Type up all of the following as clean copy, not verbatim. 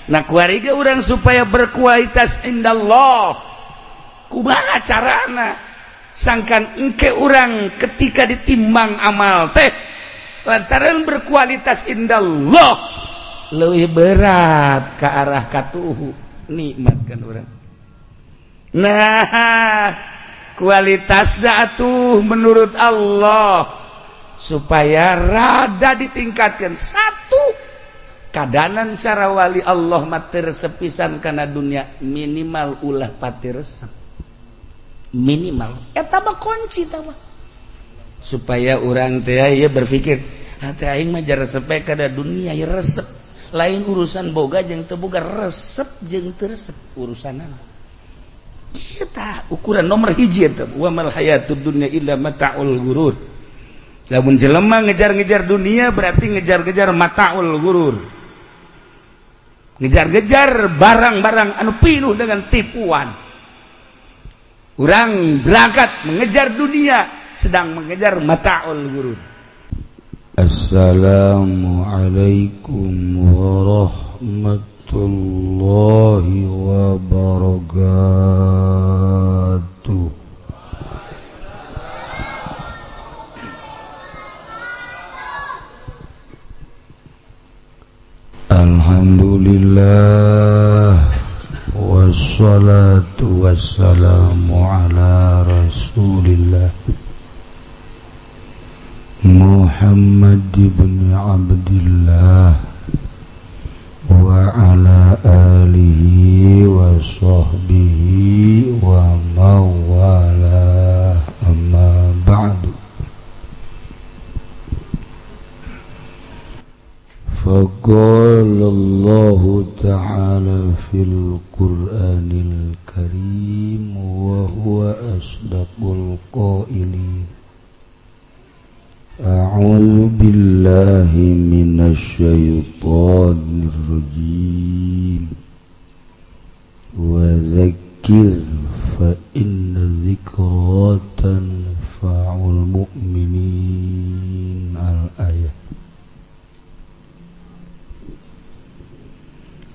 nah kuariga urang supaya berkualitas indallah kumaha carana sangkan engke urang ketika ditimbang amal teh lantaran berkualitas indallah leuwih berat ke arah katuhu nikmat kan urang. Nah kualitasna atuh menurut Allah supaya rada ditingkatkan satu kadanan cara wali Allah mati resep pisan kana dunia minimal ulah pati resep minimal eta mah kunci tah supaya urang teh ya berpikir hati aing mah jar resep kada dunia ya resep lain urusan boga jeung teu boga resep jeung teu resep urusanna kita ukuran nomor hiji eta wa mal hayatud dunya illa mata'ul ghurur. Lamun jelema ngejar-ngejar dunia berarti ngejar-ngejar mata'ul ghurur. Ngejar-ngejar barang-barang anu pinuh dengan tipuan. Urang berangkat mengejar dunia sedang mengejar mata'ul ghurur. Assalamualaikum warahmatullahi wabarakatuh. Alhamdulillah wassalatu wassalamu ala rasulillah Muhammad ibn Abdillah wa ala alihi wa sahbihi wa mawala amma ba'du. فقال الله تعالى في القرآن الكريم وهو أصدق القائلين أعوذ بالله من الشيطان الرجيم وذكر فإن الذكرى تنفع المؤمنين الآية.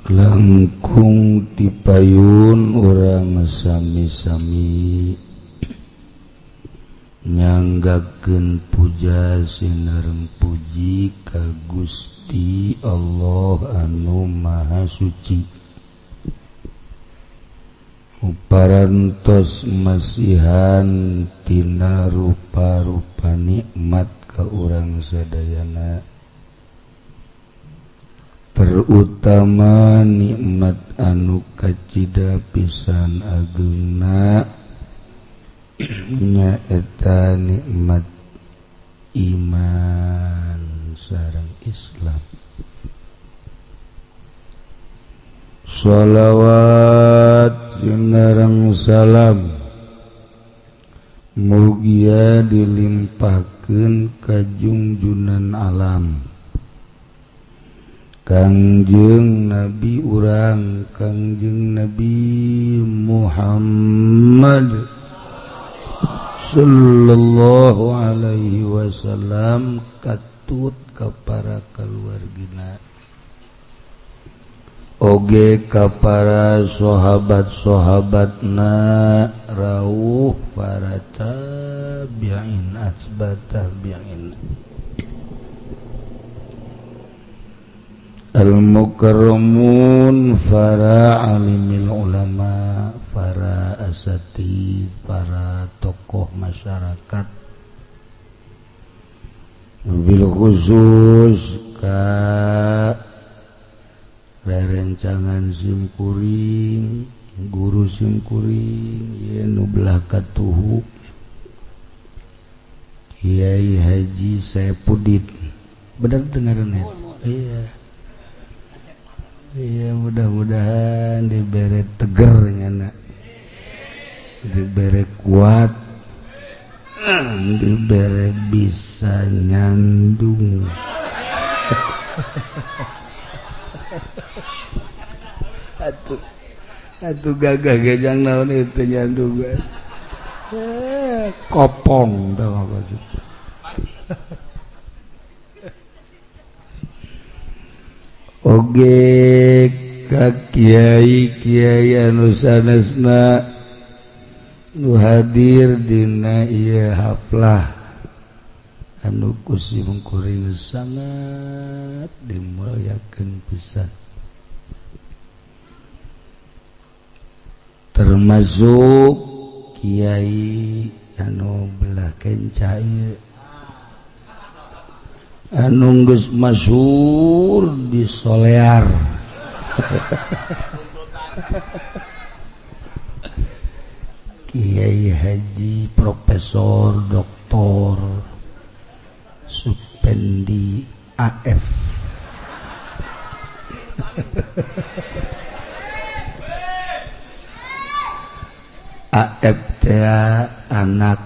Langkung tipayun urang sami-sami nyanggakeun puja sinareng puji ka Gusti Allah anu Maha Suci. Parantos masihan tina rupa-rupa nikmat ka urang sadayana, terutama nikmat anu kacida pisan ageuna nyaeta nikmat iman sareng Islam. Shalawat sinareng salam mugia dilimpahkeun ka junjunan alam Kangjeng Nabi urang Kangjeng Nabi Muhammad sallallahu alaihi wasallam katut ka para kaluargina oge ka para sahabat-sahabatna rawuh para tabi'in atba tabi'in al-mukarramun para alimil ulama, para asatid, para tokoh masyarakat, bil khusus ka rerencangan simkuring, guru simkuring ye nu belah katuhu Kiai Haji Saipudin, benar dengaran itu? Iya. Iya, mudah-mudahan dibere teger nyana, dibere kuat, dibere bisa nyandung. Atuh gagah gajang naon itu nyandungan. Kopong tau apa sih? Oge ka kiai anu sanesna nu hadir dina ieu haflah anu kusim kuring sangat dimulyakeun pisan, termasuk kiai anu belah kenca ieu anu geus masyhur di Solear Kiai Haji Profesor Doktor Supendi AF AF teh anak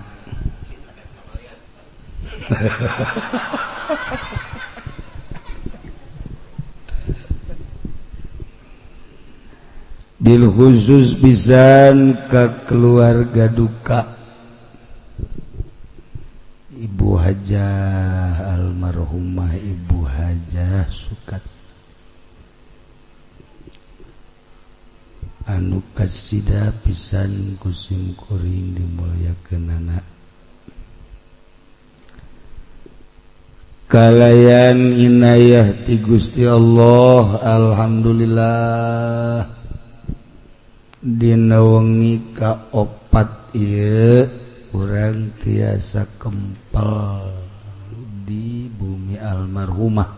bil khusus pisan ka keluarga duka Ibu Hajah almarhumah Ibu Hajah Sukat anu kasida pisan kusim kuring dimulyakeunana kalayan inayah ti Gusti Allah alhamdulillah dina wengi kaopat ieu urang tiasa kempel di bumi almarhumah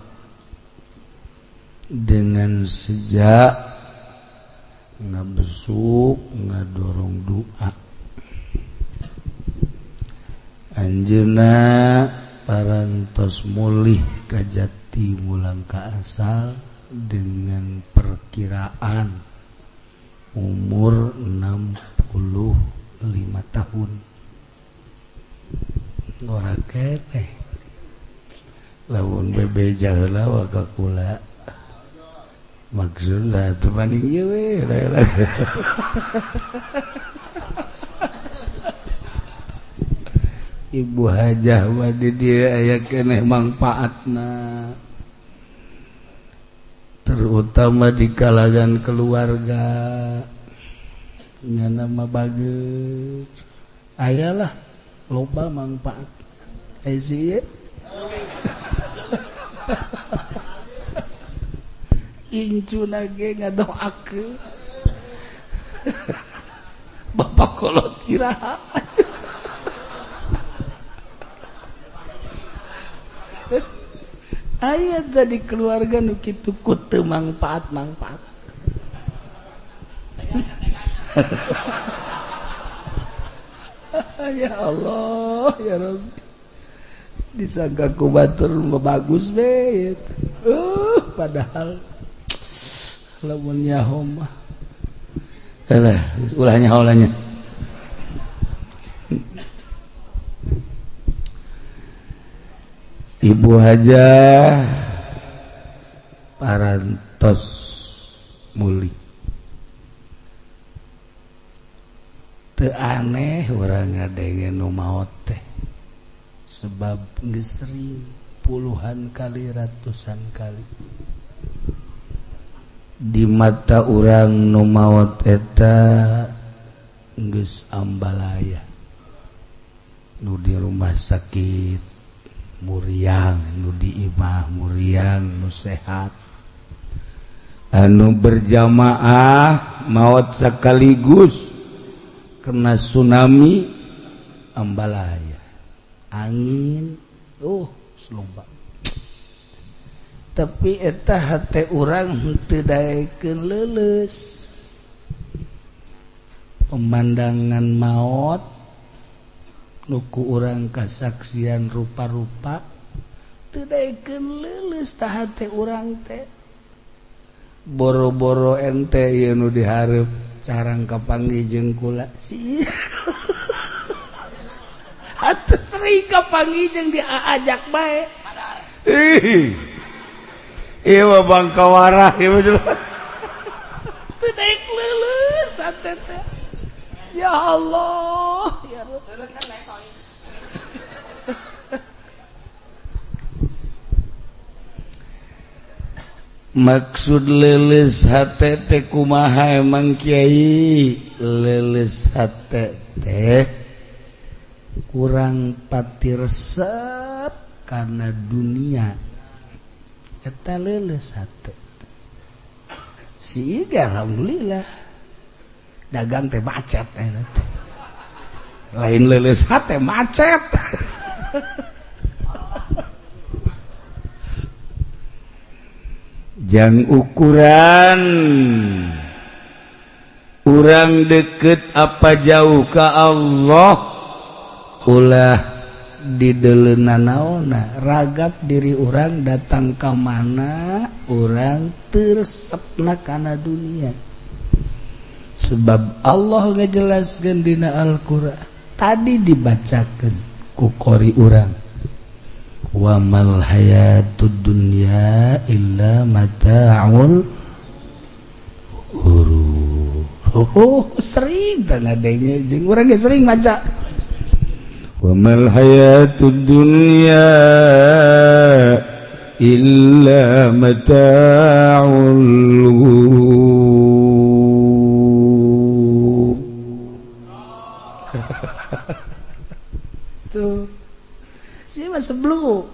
dengan sejak ngabesuk ngadorong doa anjeunna parantos mulih ka jati mulang ka asal dengan perkiraan umur 65 tahun ngora keneh lamun bebeja heula wa ka kula maksudna teu maning ieu we Ibu Hajah mah di dieu aya keneh mangpaatna terutama di kalangan keluarga nya nama bageus ayalah loba manfaat ezi incuna ge ngadoakeun bapak kolot kiraha aya jadi keluarga nu kitu ku teu mangpaat ya Allah ya Rabbi disangka ku batur bagus we padahal lamun nyaho mah ulahnya Ibu Hajah parantos muli teu aneh urang ngadenge nu maot teh sebab geus sering puluhan kali ratusan kali di mata urang nu maot eta geus ambalaya nu di rumah sakit muriang nu di imah muriang nu sehat anu berjamaah maot sekaligus kena tsunami ambalaya angin selomba tapi eta hate urang henteu daekeun leuleus pemandangan maot nuku urang kasaksian rupa-rupa teu daekeun leuleus tah hate urang teh boro-boro ente ieu nu dihareup carang kapanggih jeung kula si atuh sering kapanggih jeung diajak bae ieu mah bangkawarah ieu mah teu daek leuleus hate teh ya Allah ya Rabb maksud leles hate teh kumaha emang Kiai? Leles hate teh kurang pati resep karena dunia eta leles hate. Siga alhamdulillah dagang teh macet eta teh. Lain leles hate macet. Jang ukuran urang deket apa jauh ka Allah ulah dideleuna naonna ragap diri urang datang ka mana urang teuresepna kana dunia sebab Allah ngajelaskeun dina Al-Qur'an tadi dibacakeun ku qori urang wa mal hayatud dunya illa mata'ul ghurur. Sering tangadanya jeung urang ge sering maca wa mal hayatud dunya illa mata'ul ghurur. Tuh si mah sebelum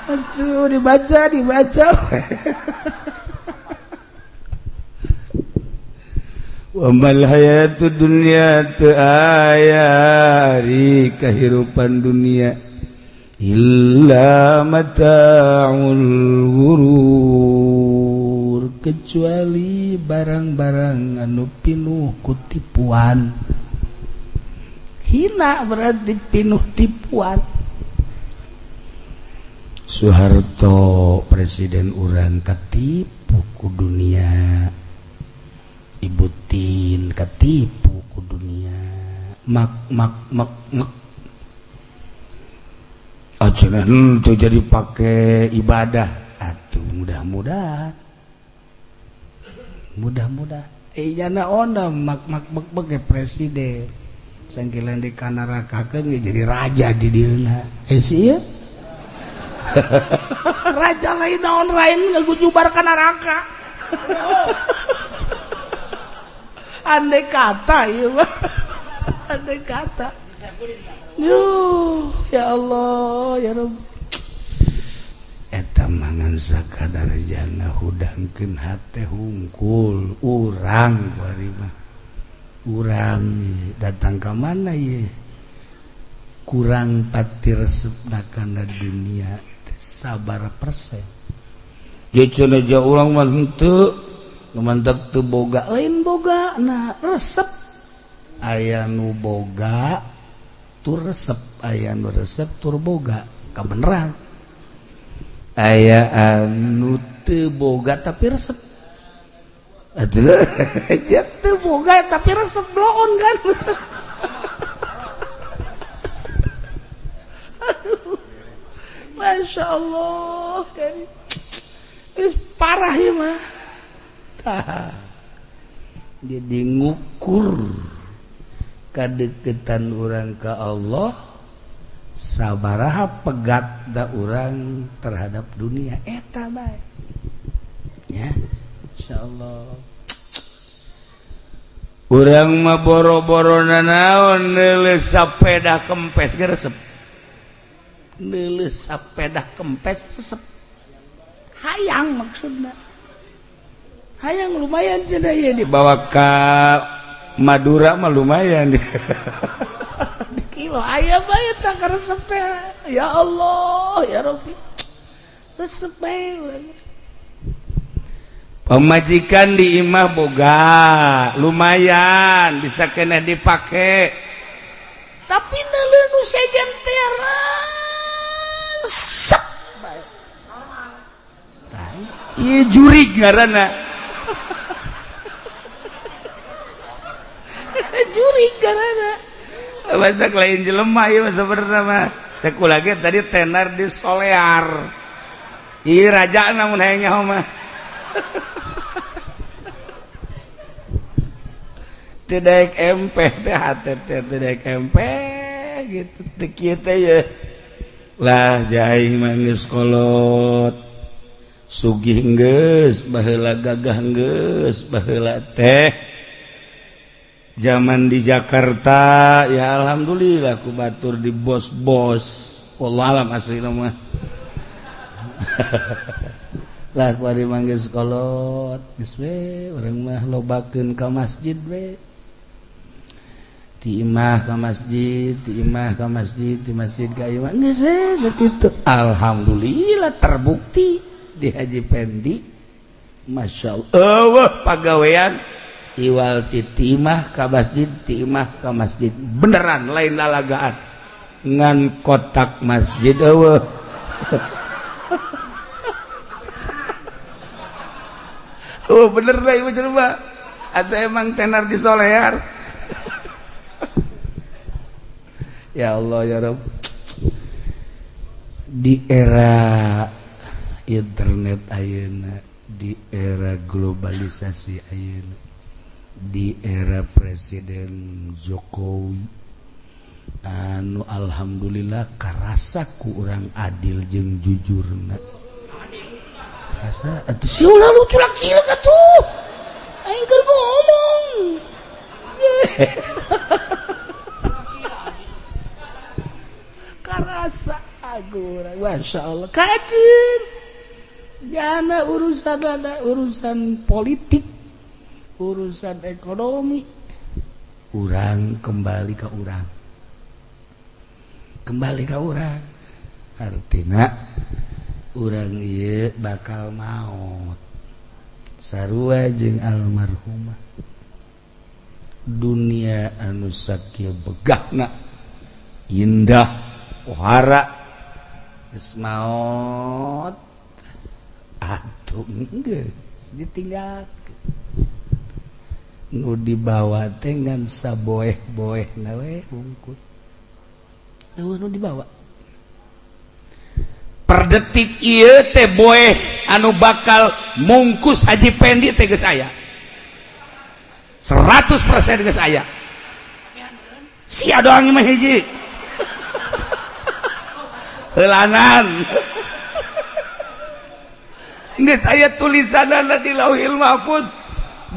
aduh dibaca wa mal hayatud dunya teu aya di kahirupan dunia illa mata'ul ghurur kecuali barang-barang anu pinuh ku tipuan. Hina berarti pinuh tipuan. Soeharto presiden urang katipu ku dunia, Ibu Tin katipu ku dunia, mak aja tuh jadi pakai ibadah atuh mudah-mudahan jana onda mak presiden sangkilan di kanarakakeun jadi raja di dieu sih ya. Raja lain naon lain ngagujubar ka neraka. Andai kata ieu mah. Andai kata. Yuh, ya Allah, ya Rabb. Eta mangan sakadar jana hudangkeun hate hungkul urang bari mah. Urang datang ka mana ye? Kurang pati resepna kana dunia sabaraha persen. Ye cenah ja urang mah henteu mantek teu boga lain boga nah resep aya nu boga tur resep aya nu resep tur boga kabeneran aya anu teu boga tapi resep atuh ya teu boga tapi resep bloon kan. Masya Allah kan parah ya mah. Jadi ngukur kadeketan orang ke Allah sabaraha pegat da orang terhadap dunia eta bae ya insyaallah. Urang mah boro-boro naon neuleus sapeda kempes ge resep. Neuleus sapeda kempes resep. Hayang maksudna. Hayang lumayan cenah ye dibawa ka Madura mah lumayan. Di kilo aya bae tah ka resep teh. Ya Allah, ya Rabbi. Resep bae. Pemajikan di imah boga lumayan bisa kena dipake tapi neuleuh sejen terang sep bae ieu jurig ngaranna jurig ngaranna batak lain jelema ieu sabenerna mah cek ulah ge tadi tenar di solear ieu raja namun hayang nyaho mah tidak empeh teh hate teh tidak empeh gitu teh kieu teh ya lah jaing mah geus kolot sugih geus baheula gagah geus baheula teh zaman di Jakarta ya alhamdulillah ku batur di bos-bos wallah alam asli mah lah kuari manggil sekolot geus we urang mah lobakeun ka masjid we ti imah ka masjid ti imah ka masjid ti masjid ka imah geus we sakitu alhamdulillah terbukti di Haji Pendi Masya Allah pagawean iwal ti imah ka masjid ti imah ka masjid beneran lain lalagaan ngan kotak masjid eueuh oh bener lah ibu coba atau emang tenar di solear ya Allah ya Rabb di era internet ayeuna di era globalisasi ayeuna di era Presiden Jokowi anu alhamdulillah karasa ku urang adil jeung jujurna karasa atuh si ulah lu culak cileuk atuh aing keur ngomong karasa agura Masya Allah kacin jana urusan politik urusan ekonomi urang kembali ke urang artina urang ieu bakal maot sarua jeung almarhumah dunia anu sakieu begahna indah pohara geus maot atuh geus ditinggalkeun nu dibawa teh ngan saboeh-boehna we bungkut nu dibawa per detik ieu teh boeh anu bakal mungkus Haji Pendi teh geus aya 100% geus aya sia doang mah hiji heulanan geus aya tulisanana di Lauhil Mahfuz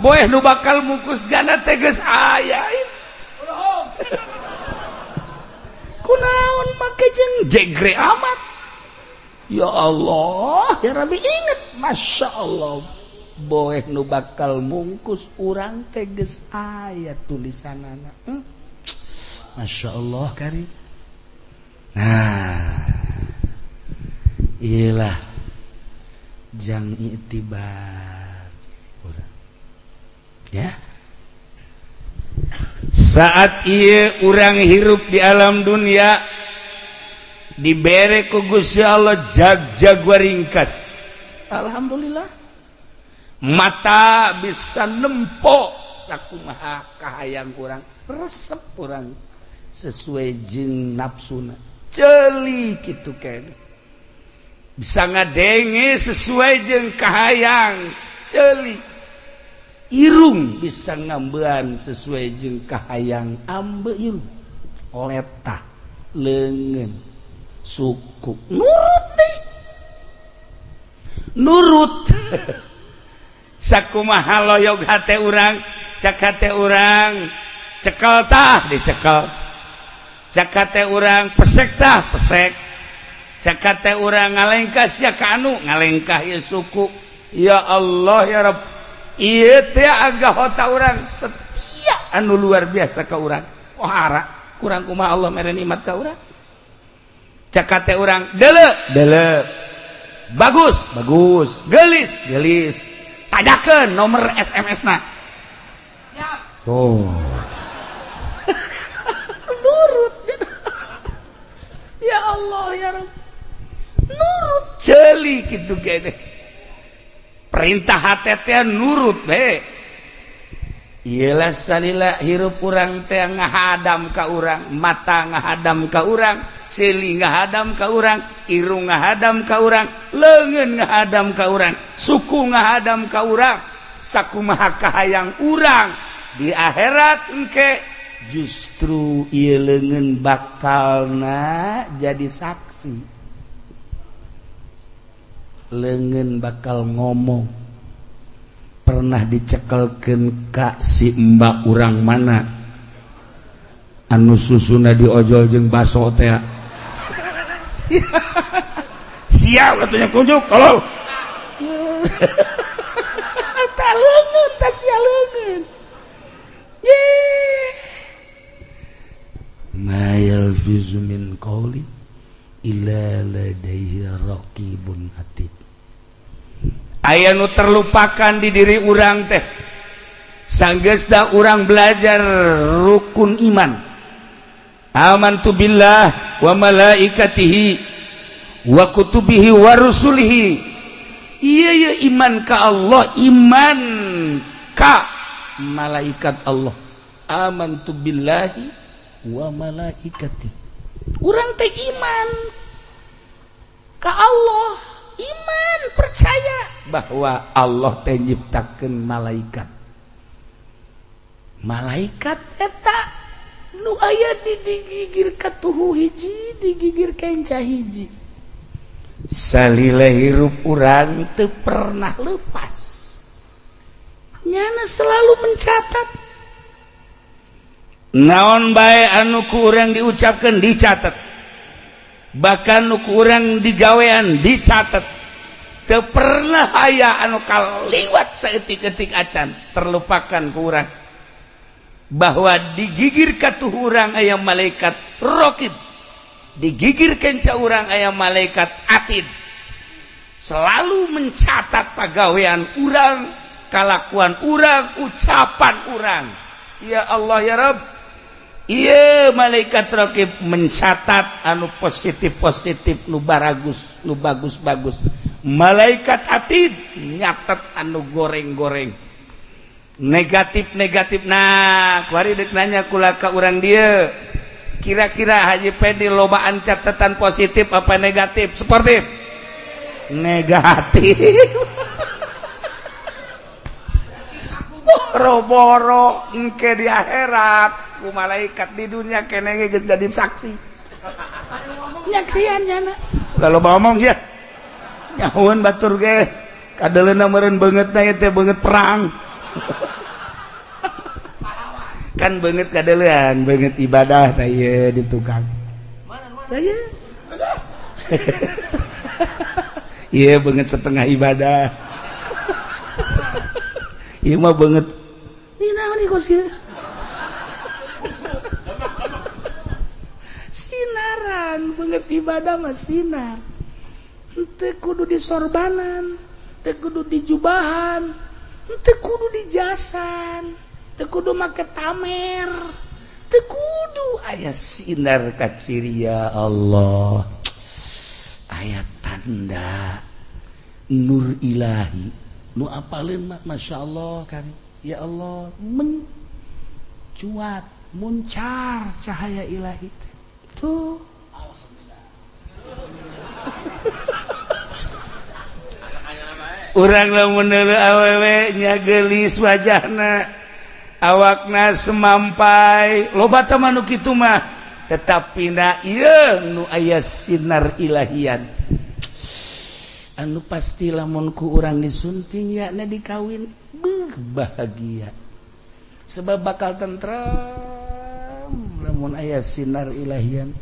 boeh nu bakal mungkus jana teh geus aya kunaon make jeung jegre amat ya Allah ya Rabbi inget Masya Allah boeh nu bakal mungkus urang teh geus aya tulisanana Masya Allah kari nah iyalah jang itibar ya saat ieu urang hirup di alam dunia dibere ku Gusti Allah jag-jag ringkas alhamdulillah mata bisa nempo sakumaha kahayang urang resep urang sesuai jeung nafsuna ceuli kitu kene bisa ngadenge sesuai jeung kahayang ceuli irung bisa ngambean sesuai jeung kahayang ambe irung letah leungeun suku nurut deh nurut sakumaha loyog hate urang cak hate urang cekel tah dicekel cak hate urang pesek tah pesek cak hate urang ngalengkah sia ka anu ngalengkah ieu suku ya Allah ya Rabb ieu teh agah hota urang setia anu luar biasa ka urang pohara kurang kumaha Allah mere nikmat ka urang cakate urang deuleu bagus gelis tadakeun nomor SMS na siap oh nurut ya Allah ya Rabb nurut ceuli kitu kene perintah hate teh nurut be iyalah salila hirup urang teh ngahadam ka urang mata ngahadam ka urang ceuli ngahadam ka urang irung ngahadam ka urang leungeun ngahadam ka urang suku ngahadam ka urang sakumaha kahayang urang di akhirat engke justru ieu leungeun bakalna jadi saksi leungeun bakal ngomong pernah dicekelkeun ka si mbak urang mana anu susuna diojol jeung baso teh siap atunya kunjuk kalau tak leungeun tak sia leungeun ye ma yalfizu min qaulin illa ladaihi raqibun atid. Aya nu terlupakan di diri urang teh sanggeusna urang belajar rukun iman. Amantu billah wa malaikatihi wa kutubihi wa rusulihi. Ieu iman ka Allah, iman ka malaikat Allah. Amantu billahi wa malaikatihi. Urang teh iman ka Allah, iman percaya bahwa Allah teh nyiptakeun malaikat. Malaikat eta nu aya digigir katuhu hiji, digigir kenca hiji. Salila hirup urang teu pernah lepas. Nyana selalu mencatat. Naon bae anu ku urang diucapkeun dicatat. Bahkan nu ku urang digawean dicatat. Teu pernah aya anu kaliwat saeutik-eutik acan terlupakan ku urang. Bahwa digigir katuh urang aya malaikat raqib. Digigir kenca urang aya malaikat atid. Selalu mencatat pagawean urang, kalakuan urang, ucapan urang. Ya Allah ya Rabb. Iya malaikat raqib mencatat anu positif-positif, nu bagus-bagus. Malaikat atid nyatet anu goreng-goreng. Negatif-negatif. Nah, kuari deuk nanya kula ka urang dieu. Kira-kira Haji Pedi lobaan catatan positif apa negatif? Seperti negatif. Boro-boro engke di akhirat ku malaikat di dunia kene geus jadi saksi. Nyaksian nya. Lalu ngomong sia. Nyahuun batur ge kadeleuna meureun beungeutna ieu teh beungeut perang. Kan beungeut kadeulean, beungeut ibadah tah ieu di tukang. Tah ieu. Ieu beungeut setengah ibadah. Ieu mah beungeut. Ini naon ieu kos ieu? Sinaran, beungeut ibadah mah sinar. Teu kudu di sorbanan, teu kudu di jubahan, teu kudu di jasan, teu kudu make tamer, teu kudu aya sinar ka ciri ya Allah. Aya tanda nur ilahi. Nu apaleun mah masyaallah kan. Ya Allah, mencuat, muncar cahaya ilahi. Tuh. Urang lamun awewe nya geulis wajahna, awakna semampai, loba teh mah nu kitu mah. Tetapina ieu nu aya sinar ilahian. Anu pasti lamun ku urang disunting yakna dikawin bahagia. Sebab bakal tentrem lamun aya sinar ilahian.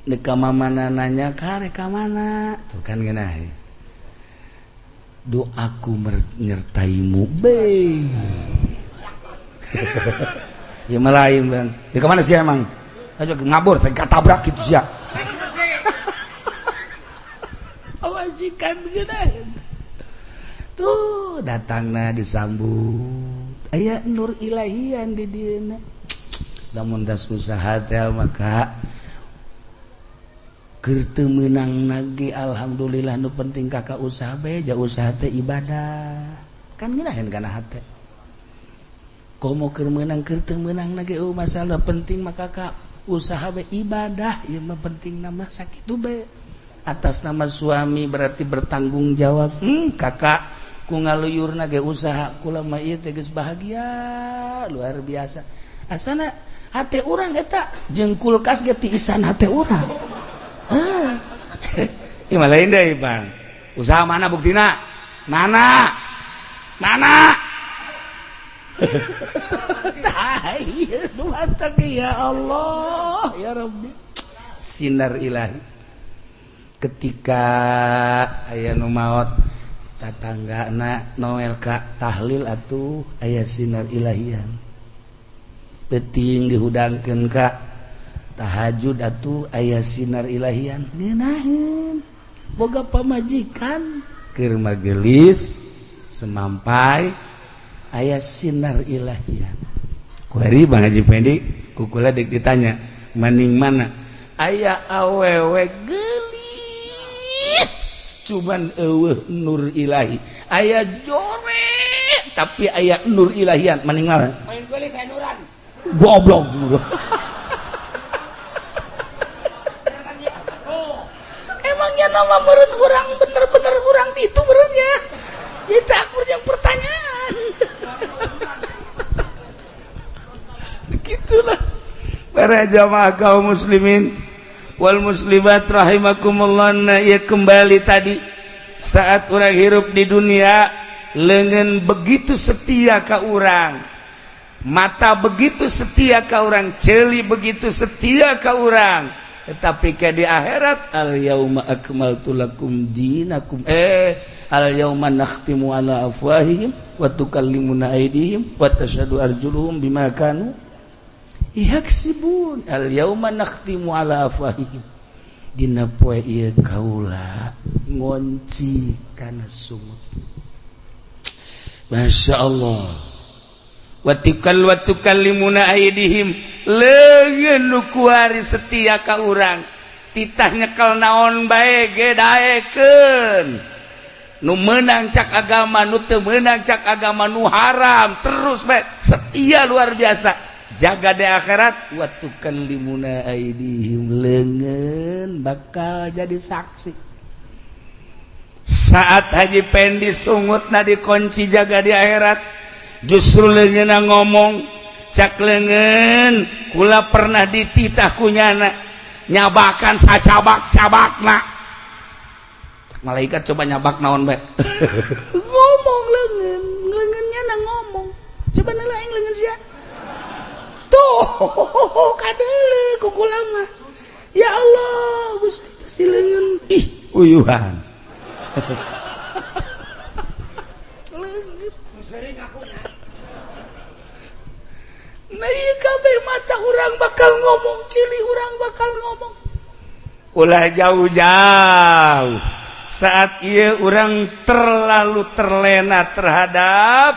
Deka mamana nanya kare ka mana? Tuh kan geunah. Doaku menyertaimu be. Ya malaim bang. Deka mana sih emang? Aja ngabur saya katabrak gitu sia. Awajikan geunah. Tuh datangna disambut. Aya nur ilahian di dieuna. Lamun das usaha teh maka keur teu meunang nage alhamdulillah nu penting kakak usaha bae ja usaha teh ibadah. Kan ngeunaheun kana hate. Komo keur meunang keur teu meunang nage masalah penting mah kakak usaha bae ibadah ieu mah penting nama sakitu bae. Atas nama suami berarti bertanggung jawab. Kakak ku ngaluyurna ge usaha kula mah ieu teh geus bahagia luar biasa. Asana hate urang eta jeung kulkas ge ti isan hate urang. Ieu mah lain deui, Bang. usaha mana buktina mana ya Allah ya Rabbi sinar ilahi ketika aya nu maot tatanggana noel ka tahlil atuh aya sinar ilahian penting dihudangkeun ka tahajud atuh aya sinar ilahian ninaheun boga pamajikan keur magelis semampai aya sinar ilahian kuari Bang Haji Pendi kukula dek ditanya maning mana aya awewe gelis cuman eueuh nur ilahi aya jore tapi aya nur ilahian maning mana main gelis aya nuran goblok emangnya nama meureun urang bener-bener urang itu benernya itu akur yang pertanyaan gitulah para jamaah kaum muslimin wal muslimat rahimakumullah. Ya kembali tadi saat orang hirup di dunia leungeun begitu setia ka urang, mata begitu setia ka urang, ceuli begitu setia ka urang, tetapi ke di akhirat al yauma akmaltu lakum dinakum al yauma nakhtimu ala afwahihim wa tukallimuna aydihim wa tashhadu arjuluhum bima kanu yaksibun. Al yauma nakhtimu ala afwahihim dina poe ieu kaula ngonci kana sumut. Masya Allah. Wa tukallimuna aydihim leungeun nu kuari setia ka urang titah nyekel naon bae ge daekeun. Nu meunang cak agama, nu teu meunang cak agama, nu haram terus bae setia luar biasa. Jaga di akhirat wa tukallimuna aydihim leungeun bakal jadi saksi. Saat Haji Pendi sungutna dikunci jaga di akhirat justru leungeunna ngomong cak leungeun kula pernah dititah kunyana nyabakan sacabak-cabakna. Malaikat coba nyabak naon bae ngomong leungeunnya na ngomong coba nelaing leungeun sia tuh kadeule kukula mah ya Allah Gusti si leungeun ih uyuhan leungeun sering akunya nah ieu kabeh mata urang bakal ngomong cili urang bakal ngomong ulah jauh-jauh saat ia orang terlalu terlena terhadap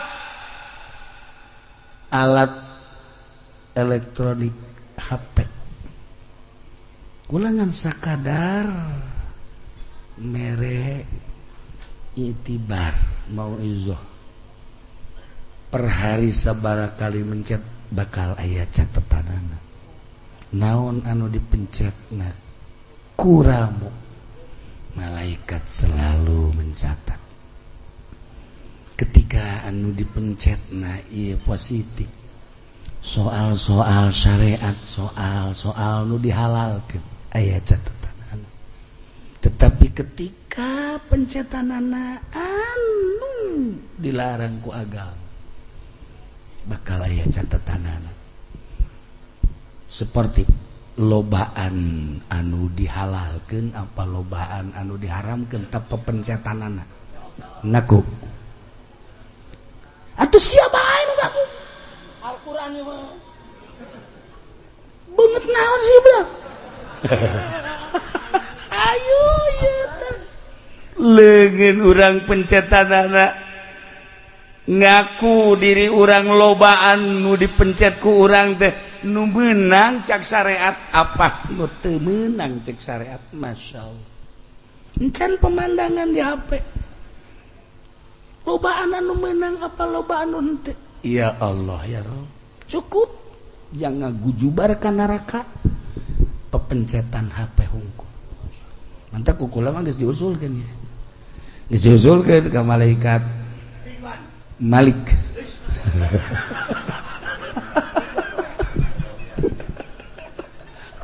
alat elektronik HP. Ulangan sakadar mere itibar mau izoh per hari sabaraha kali mencet bakal aya catetanana naon anu dipencetna kuramu. Malaikat selalu mencatat ketika anu dipencetna ieu positif soal-soal syariat soal-soal nu dihalalkeun aya catatan tetapi ketika pencetanana anu dilarang ku agama bakal aya catatanana seperti lobaan anu dihalalkeun apa lobaan anu diharamkeun tapi pencetanana naku atuh sia bae nu gaku Al-Qur'an ieu mah beungeut naon sih belah ayo ieu teh leungeun urang pencetanana ngaku diri urang lobaan nu dipencet ku urang teh nu meunang cak syariat apa nu teu meunang cek syariat. Masya Allah encan pemandangan di HP lobaan anu meunang apa lobaan anu henteu ya Allah ya Rabb cukup jangan gujubar ka neraka pepencetan HP hungkul mantap kukula mah geus diusulkeun ya geus diusulkeun ka malaikat Malik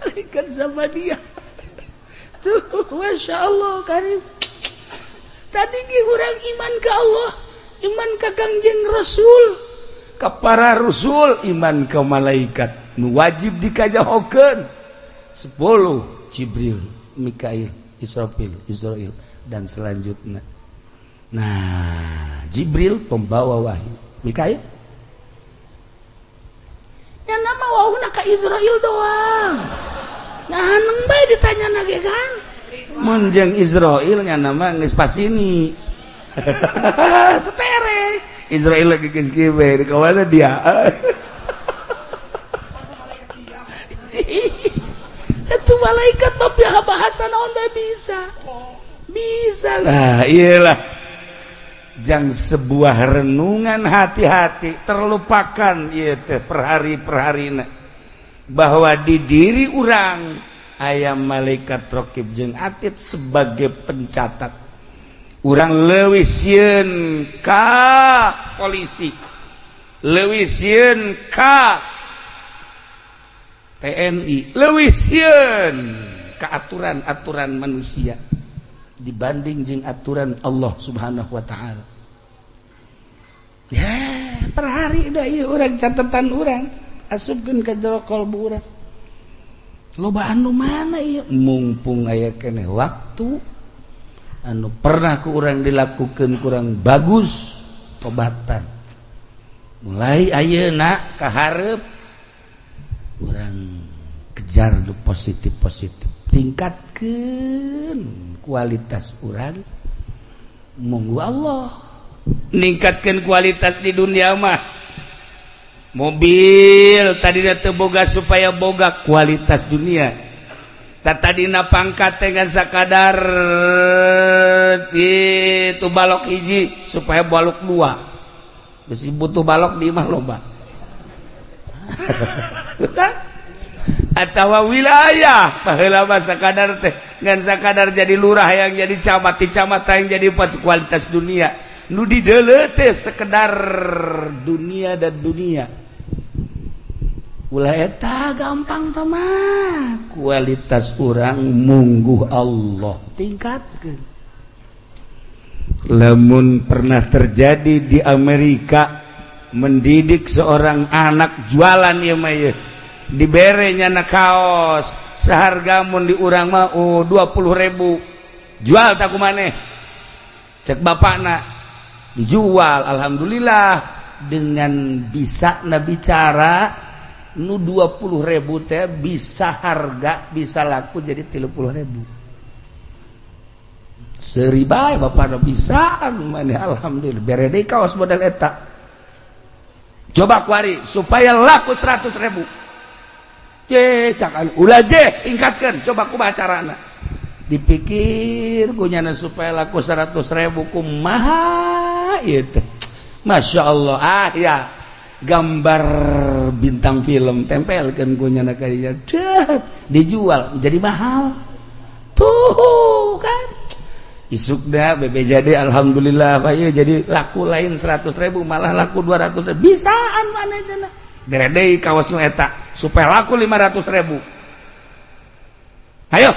malaikat sama dia tuh Masya Allah karim tadi ge urang iman ka Allah, iman ka Kangjeng Rasul, ka para rasul, iman ka malaikat nu wajib dikajahokeun 10 Jibril, Mikail, Israil dan selanjutnya. Nah, Jibril pembawa wahyu, Mikail nya nama wahuna ka Israil doang. Nah, neng bae ditanya nage kan. Mun jeung Israil nya nama geus pasini. Tetere. Israil lagi geus kieu bae di kawana dia. Itu malaikat mah bahasa naon bae bisa. Bisa lah, iyalah. Jang sebuah renungan hati-hati terlupakan ieu teh perhari-perharina bahwa di diri urang aya malaikat raqib jeung atid sebagai pencatat. Urang leuwih sieun ka polisi, leuwih sieun ka TNI, leuwih sieun ka aturan-aturan manusia dibanding jeung aturan Allah Subhanahu wa taala. Ya, per hari da ieu urang catatan urang asupkeun ka jero qalbu urang. Loba anu mana ieu? Mumpung aya keneh waktu anu pernah ku urang dilakukeun kurang bagus tobatan. Mulai ayeuna ka hareup urang kejar nu positif-positif. Tingkatkeun kualitas urang monggo Allah ningkatkeun kualitas di dunia mah mobil tadina teu boga supaya boga kualitas dunia tadina pangkat dengan sakadar itu balok hiji supaya balok dua geus butuh balok di imah loba kan atawa wilayah paheula mah sakadar teh ngan sakadar jadi lurah yang jadi camat, di camat yang jadi kualitas dunia nu dideuleu teh sekedar dunia dan dunia ulah eta gampang teh mah kualitas urang mungguh Allah tingkatkeun. Lamun pernah terjadi di Amerika mendidik seorang anak jualan ieu mah ieu dibere nyana kaos seharga mun di urang mah 20.000 jual tak kumaneh cek bapakna dijual alhamdulillah dengan bisa na bicara nu 20.000 teh bisa harga bisa laku jadi 30.000 seuri bae bapakna bisa maneh alhamdulillah bere deui kaos model eta coba kuari supaya laku 100.000 cakan ulah je tingkatkan coba kumaha carana dipikir kunyana supaya laku 100.000 kumaha ieu teh masya Allah ya gambar bintang film tempelkeun kunyana ka dieu dijual jadi mahal tuh kan isukna BBJD alhamdulillah bae jadi laku lain 100.000 malah laku 200.000 bisaan maneh cenah bere deui kaos nu eta supaya laku 500.000 ayo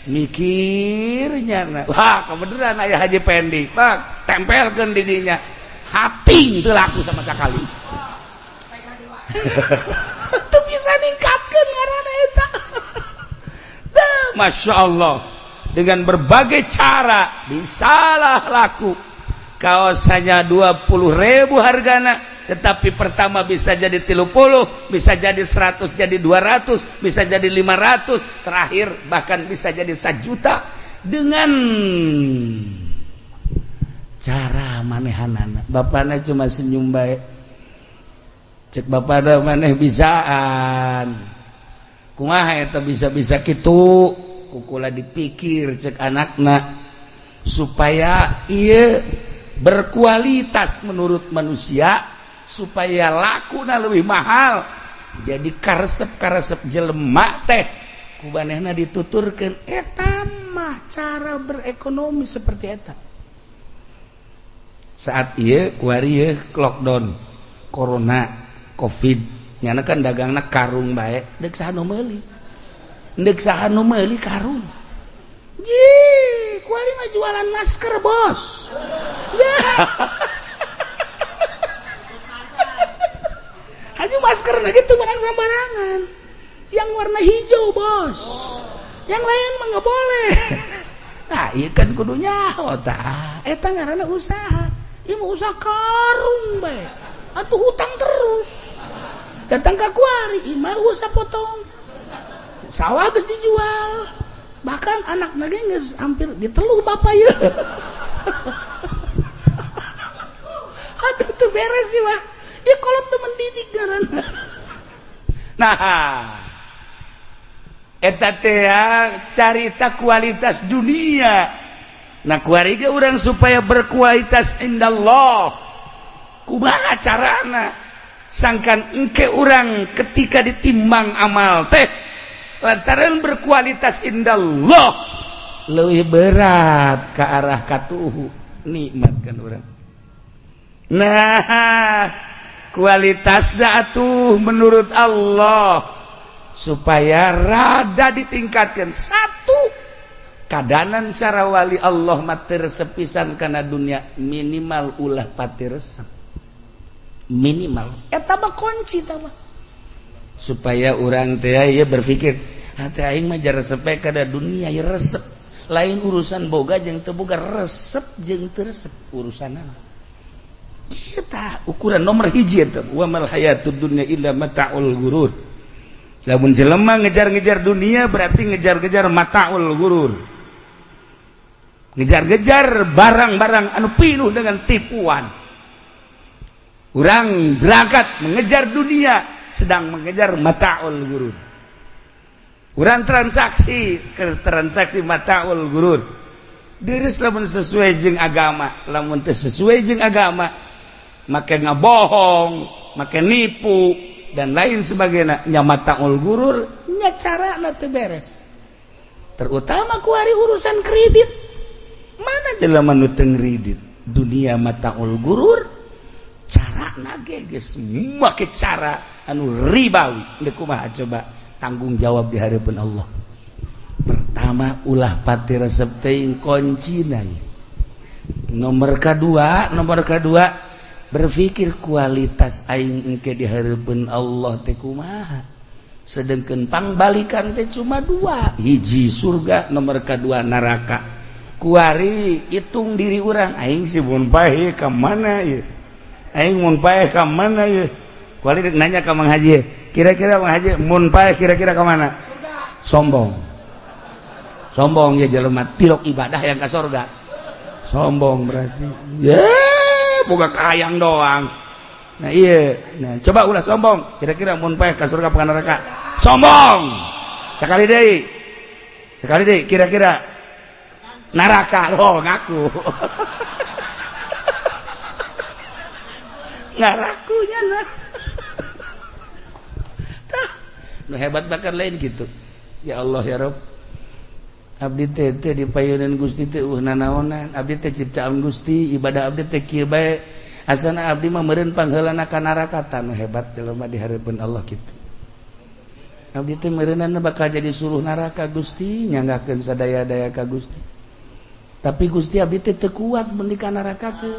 mikirnya wah kebeneran aya Haji Pendi pak tempelkeun di dinya hati teu laku sama sekali teu bisa ningkatkeun ngaranna eta masya Allah dengan berbagai cara bisalah laku kaos hanya 20.000 hargana tetapi pertama bisa jadi 30, bisa jadi 100, jadi 200, bisa jadi 500, terakhir bahkan bisa jadi 1 juta dengan cara manehanana. Bapakna cuma senyum bae. Cek bapakna maneh bisaan. Kumaha eta bisa-bisa kitu? Kukula dipikir cek anakna supaya ieu berkualitas menurut manusia supaya lakuna leuwih mahal jadi karesep-karesep jelema teh kumanehna dituturkeun eta mah cara berekonomi seperti eta saat ieu kuari ieu lockdown corona covid nyana kan dagangna karung bae deuk saha nu meuli karung jih kuari mah jualan masker bos. Ya. Aja masker gitu barang sembarangan. Yang warna hijau bos. Yang lain mah nggak boleh. Nah, iya kan kudunya otak. Eta ngaranna usaha. Ieu mah usaha karung bae. Atuh hutang terus. Datang ke kuari, imah usaha potong. Sawah geus dijual. Bahkan anak lagi geus hampir diteluh bapak ya. Aduh tuh beres sih mah. Ya kolot temen didik ngaranna. Nah, eta teh carita kualitas dunia. Nah, kuari ge urang supaya berkualitas indallah. Kumaha carana? Sangkan engke urang ketika ditimbang amal teh lantaran berkualitas indallah leuwih berat ke arah katuhu nikmat kan urang. Nah, kualitasna atuh menurut Allah supaya rada ditingkatkan satu kadanan cara wali Allah mah teu resep pisan kana dunia minimal ulah pati resep minimal Eta mah kunci tah mah. supaya orang teh ya berpikir hati aing mah jar resep kada dunia ya resep lain urusan boga jeung teu boga resep jeung teu resep urusanna kita ukuran nomor hiji eta wa mal hayatud dunya illa mata'ul ghurur. Lamun jelema ngejar-ngejar dunia berarti ngejar-ngejar mata'ul ghurur, ngejar-ngejar barang-barang anu penuh dengan tipuan. Urang berangkat mengejar dunia sedang mengejar mata'ul ghurur. Urang transaksi mata'ul ghurur. Deres lamun sesuai jeung agama, lamun teu sesuai jeung agama make ngabohong, make nipu dan lain sebagainya nya mata'ul ghurur Nya carana teu beres. terutama kuari urusan kredit. Mana jelema nu teu ngredit dunia mata'ul ghurur carana ge geus make cara anu ribawi. Deuk kumaha coba tanggung jawab di hadapan Allah. Pertama ulah pati resep teuing kuncina. Nomor kedua berpikir kualitas aing engke di harapan Allah teh kumaha. Sedengkeun pangbalikan teh cuma dua, hiji surga, nomor kedua neraka. Kuari hitung diri urang aing si mun paeh ka mana ieu. Aing mun paeh ka mana ieu. Kuari nanya ka Mang Haji, kira-kira Mang Haji mun paeh kira-kira ka mana? Sombong. Sombong ya jelema tilok ibadah yang ka surga. Sombong berarti. Ya boga kayang doang. Nah iya, nah coba ulah sombong. Kira-kira mun paeh ka surga apa neraka? Sombong. Sekali deui, kira-kira neraka loh ngaku. Ngarakunya nah. Tah, nu hebat bakar lain gitu. Ya Allah ya Rabb. Abdi teh dipayeuneun Gusti teh nanaonan, abdi teh ciptaan Gusti, ibadah abdi teh kieu bae. Asana abdi mah meureun pangheulana ka neraka tah hebat jelema di hareupeun Allah kitu. Abdi teh meureunana bakal jadi suruh neraka Gusti, nyanggakeun sadaya-daya ka Gusti. Tapi Gusti abdi teh teu kuat mun di ka neraka ke.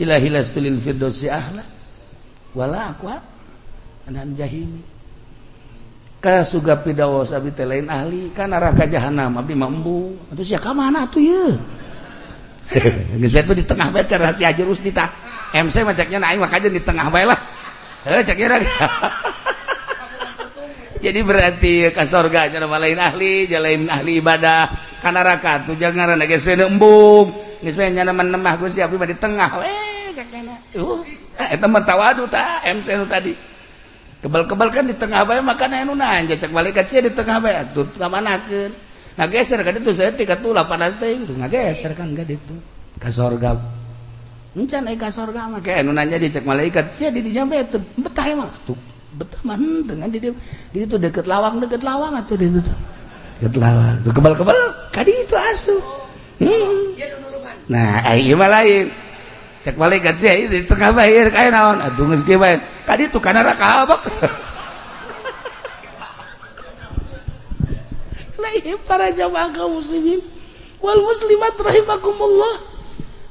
Ilahi lastulil firdausi ahla. Wala aqwa anan jahimi. Ka surga Firdaus abdi teh lain ahli, ka neraka jahanam abdi mah embung. Atuh sia ka mana atuh ieu? Geus bae di tengah bae rahasia jurus di tah. MC mah ceknya aing mah kajen di tengah bae lah. Heuh cek kira. Jadi berarti ka surga nya lain ahli, lain ahli ibadah. Ka neraka tuh jangan geus embung. Geus bae nya nemah Gusti abdi mah di tengah we cekna. Eta mah tawadu tah MC nu tadi. Kebal-kebal kan di tengah bae makana anu nanja cek malaikat sia di tengah bae atuh ngamanakeun. Ngageser ka ditu saeutik atuh 18 teuing tuh ngageser kan ka ditu ka surga. Encan aya ka surga mah kae anu nanya di cek malaikat sia di jambe teu betah mah tuh betah mah henteu kan di ditu deket lawang atuh di ditu. Deket lawang. Tuh kebal-kebal ka ditu asuh. Nah, ieu mah lain. Cek malaikat sia di tengah bae kae naon atuh geus kieu bae. Ka ditu ka neraka abak. Lain para jamaah kaum muslimin. wal muslimat rahimakumullah.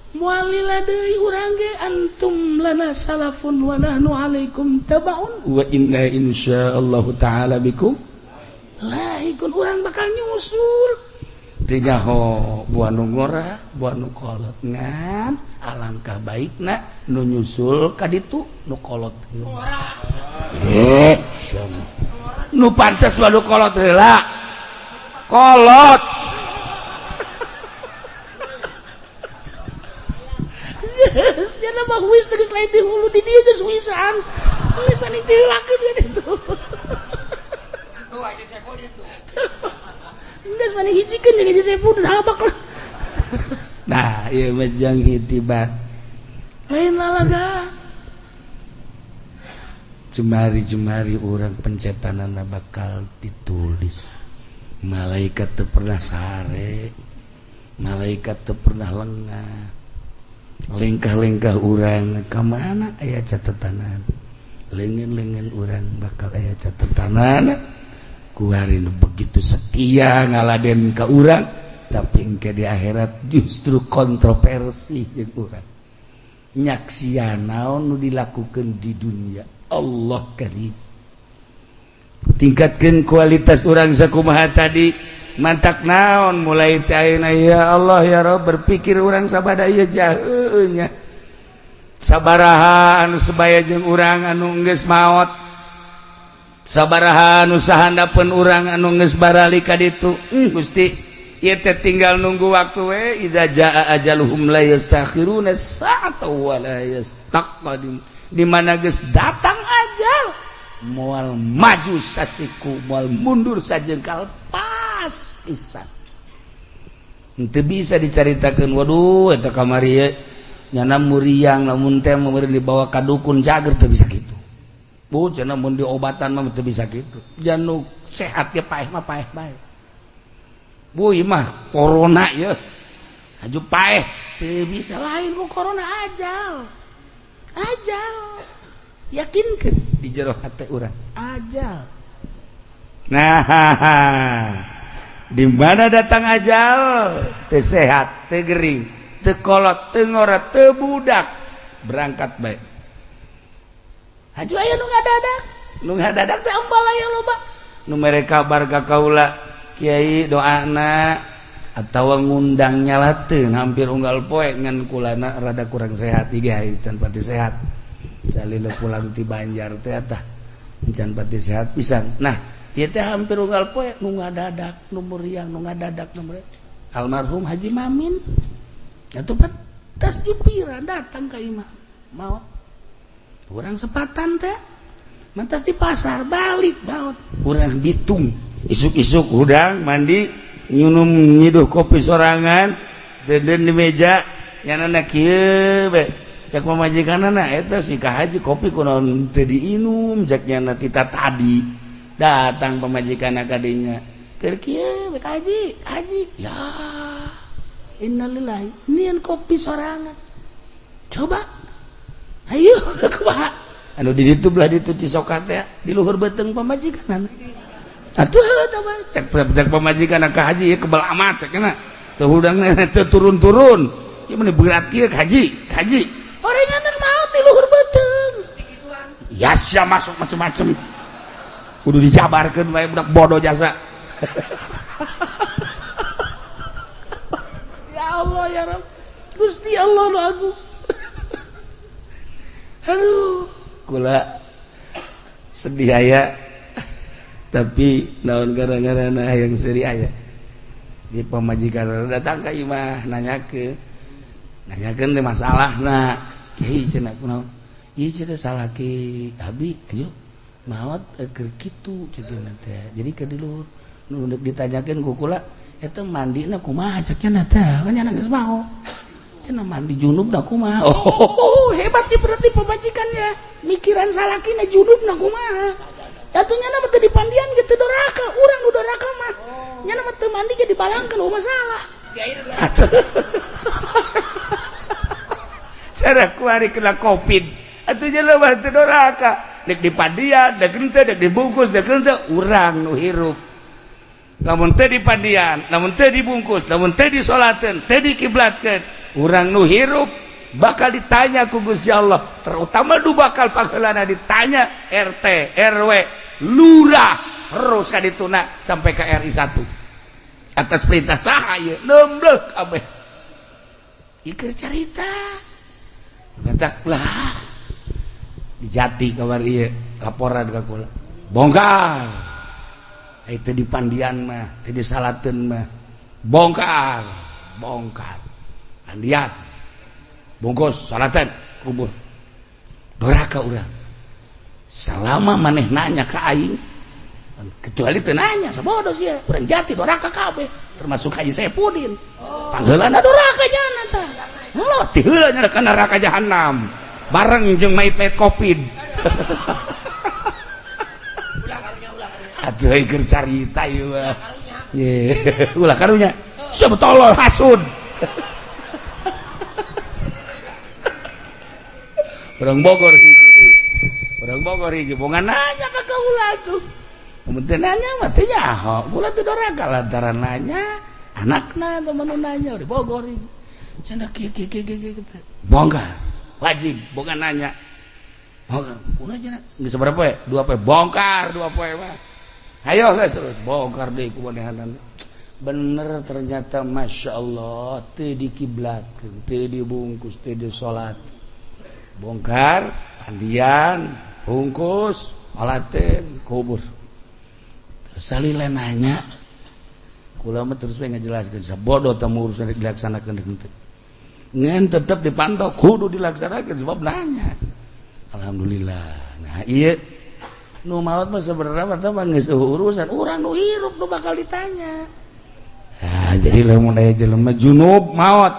Mualila deui urang ge antum lana salafun wa nahnu alaikum tabaun wa inna insyaallah taala bikum lahiqun. Urang bakal nyusul tiga ho buah nu ngora buah nu kolot ngan alangkah baikna nu nyusul ka ditu nu kolot nu pantes nu kolot heula kolot jangan mah wis geus lain di hulu di dieu geus wisan geus paling tilakeun ya ditu tuh aja sepo ditu geus paling hijikeun jeung aja sepo udah habak lah. Nah ieu mah jang itibat lain lalaga jemari-jemari orang pencetanana bakal ditulis. Malaikat teu pernah sare, malaikat teu pernah lengah. Lengkah-lengkah urang ka mana aya catetanan. Lengan-lengan urang bakal aya catetanan. Ku hari nu begitu setia ngaladen ka urang, tapi engke di akhirat justru kontroversi jeung urang. Nyaksian naon nu dilakukeun di dunia. Allah karim. Tingkatkeun kualitas urang sakumaha tadi. Mantak naon mulai teh ayeuna ya Allah ya Rabb berpikir urang sabada ieu jaheun nya. Sabaraha anu sebaya jeung urang anu geus maot. Sabaraha anu sahandapeun urang anu geus barali ka ditu. Gusti, ieu teh tinggal nunggu waktu we. Idza jaa ajaluhum la yastakhiruna sa'atan wa la yastaqdim. Di mana geus datang ajal moal maju sasiku moal mundur sajengkal pas pisan. Henteu bisa dicaritakeun waduh eta kamari ye nyana muriang lamun teh meureun dibawa ka dukun cager teu bisa kitu. Bu cenah mun diobatan mah teu bisa kitu. Janu sehat ge paeh mah paeh bae. Bu ieu mah corona ye. Haju paeh teu bisa lain ku corona ajal. Ajal. Yakinkeun di jero hate urang ajal. Nah, di mana datang ajal teu sehat, teu gering, teu kolot, teu ngora, teu budak berangkat bae. Haju aya nu ngadadak teh embal aya loba. Nu mere kabar ka kaula kiai doana atawa ngundang nyalateun hampir unggal poe ngan kulana rada kurang sehat iga can pati sehat. Salila pulang ti Banjar teh tah can pati sehat pisan. Nah, ieu teh hampir unggal poe nu ngadadak nu meriang nu ngadadak nu meriang. Almarhum Haji Mamin. Atuh tas jupira datang ka imah. Maot. Urang sepatan teh. Mantas di pasar balik maot. Urang bitung. Isuk-isuk udang mandi nyunum nyiduh kopi sorangan deden di meja nyanana kieu be. Cak pamajikanana eta si ka haji kopi kunaon teu diinum cak nyana tita tadi datang pamajikanna ka dinya keur kieu be ka haji ya innalillahi nian kopi sorangan coba ayo kumaha anu di ditu belah ditu cisokat teh di luhur beuteung pamajikanana atuh eta mah cak pamajikanna ka haji ieu kebal amat cak cenah teu hudangna teu turun-turun ieu mah berat kieu haji orenganan mau di luhur beuteung. Yasya masuk macam-macam. Kudu dijabarkeun wae budak bodoh jasa. Ya Allah ya Rabb. Gusti Allah nu agung. Aduh, kula sedih aya. Tapi naon gara-garana hayang seuri aya. Di pamajikan datang ka imah nanyakeun teh masalahna kiai cenah kunaon ieu cenah salah ki abi ayo maot keur kitu cenah teh jadi ke di luhur nu ditanyakeun ku kula eta mandina kumaha cenah teh kan nya geus mau cenah mandi junubna kumaha oh hebat ieu berarti pamajikannya mikiran salakina junubna kumaha atuh nya mah teu dipandian ge teu doraka urang nu doraka mah nya mah teu mandi ge dibalangkeun oh masalah cara kuari kena covid atunya leuwih teu doraka dek dipandian dek henteu dek dibungkus dek henteu urang nu hirup lamun teu dipandian, lamun teu dibungkus, lamun teu disolateun, teu dikiblatkeun, urang nu hirup bakal ditanya ku Gusti Allah, terutama nu bakal pageulana ditanya RT, RW, lurah, terus ka dituna sampai ke RI 1. Atas perintah saha ieu? Nembleh kabeh. Ikir carita. Mata lah. Di Jati kamar ieu laporan ka kula. Bongkar. Itu di pandian mah, itu di salateun mah. Bongkar. Pandian. Bungkus salateun kubur. Doraka urang. Selama maneh nanya ka aing, kecuali teu nanya sabodo sia, urang Jati doraka kabeh, termasuk Haji Saipudin. Panggeulana doraka jana tah. Mulo ti heula nya ka neraka jahanam. Bareng jeung mayit-mayit Covid. Atuh keur carita ieu mah. Ye, ulah karunya. Siapa tolol hasud. Orang Bogor hiji bongan nanya ka kaula tuh. Mun teu nanya mah teu nyaho. Kula teu doraka lantaran nanya anakna temen nu nanya di Bogor hiji. Cenah kieu bongkar. Wajib bongan nanya. Bongkar. Kunaha cenah geus sabaraha poe? 2 poe. Bongkar 2 poe mah. Ayo guys terus bongkar deh kumanehanan. Bener ternyata Masya Allah teu dikiblatkeun, teu dibungkus, teu disolat. Bongkar, pandian, bungkus, olateun, kubur. Terus salila nanya, kula mah terus we ngajelaskeun sabodo tah urusan dilaksanakeun henteu. Ngan tetep dipantau kudu dilaksanakeun sebab nanya. Alhamdulillah. Nah, ieu nu maot mah sebenarnya mah geus urusan urang nu hirup nu bakal ditanya. Nah, jadi lamun aya jelema junub maot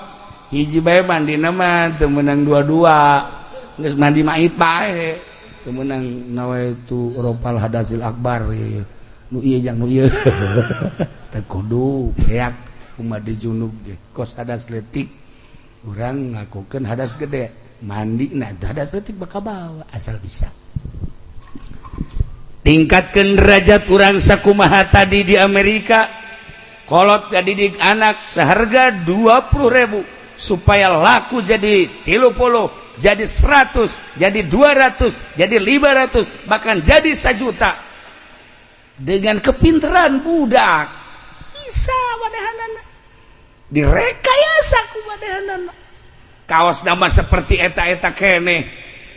hiji bae mandina mah teu meunang dua-dua. Geus mandi mait bae. Teu meunang nawaitu ropal hadasil akbar. Nu ieu jang nu ieu. Teu kudu beak umat di junub ge. Kos hadas leutik urang ngakukeun hadas gede. Mandi nah hadas leutik bakal bawa asal bisa. Tingkatkan derajat urang sakumaha tadi di Amerika. Kolot didik anak seharga 20.000 supaya laku jadi 30, jadi 100, jadi 200, jadi 500, bahkan jadi 1 juta. Dengan kepintaran budak bisa wadahanana. Direkayasa ku wadahanana. Kaos nama seperti eta-eta keneh.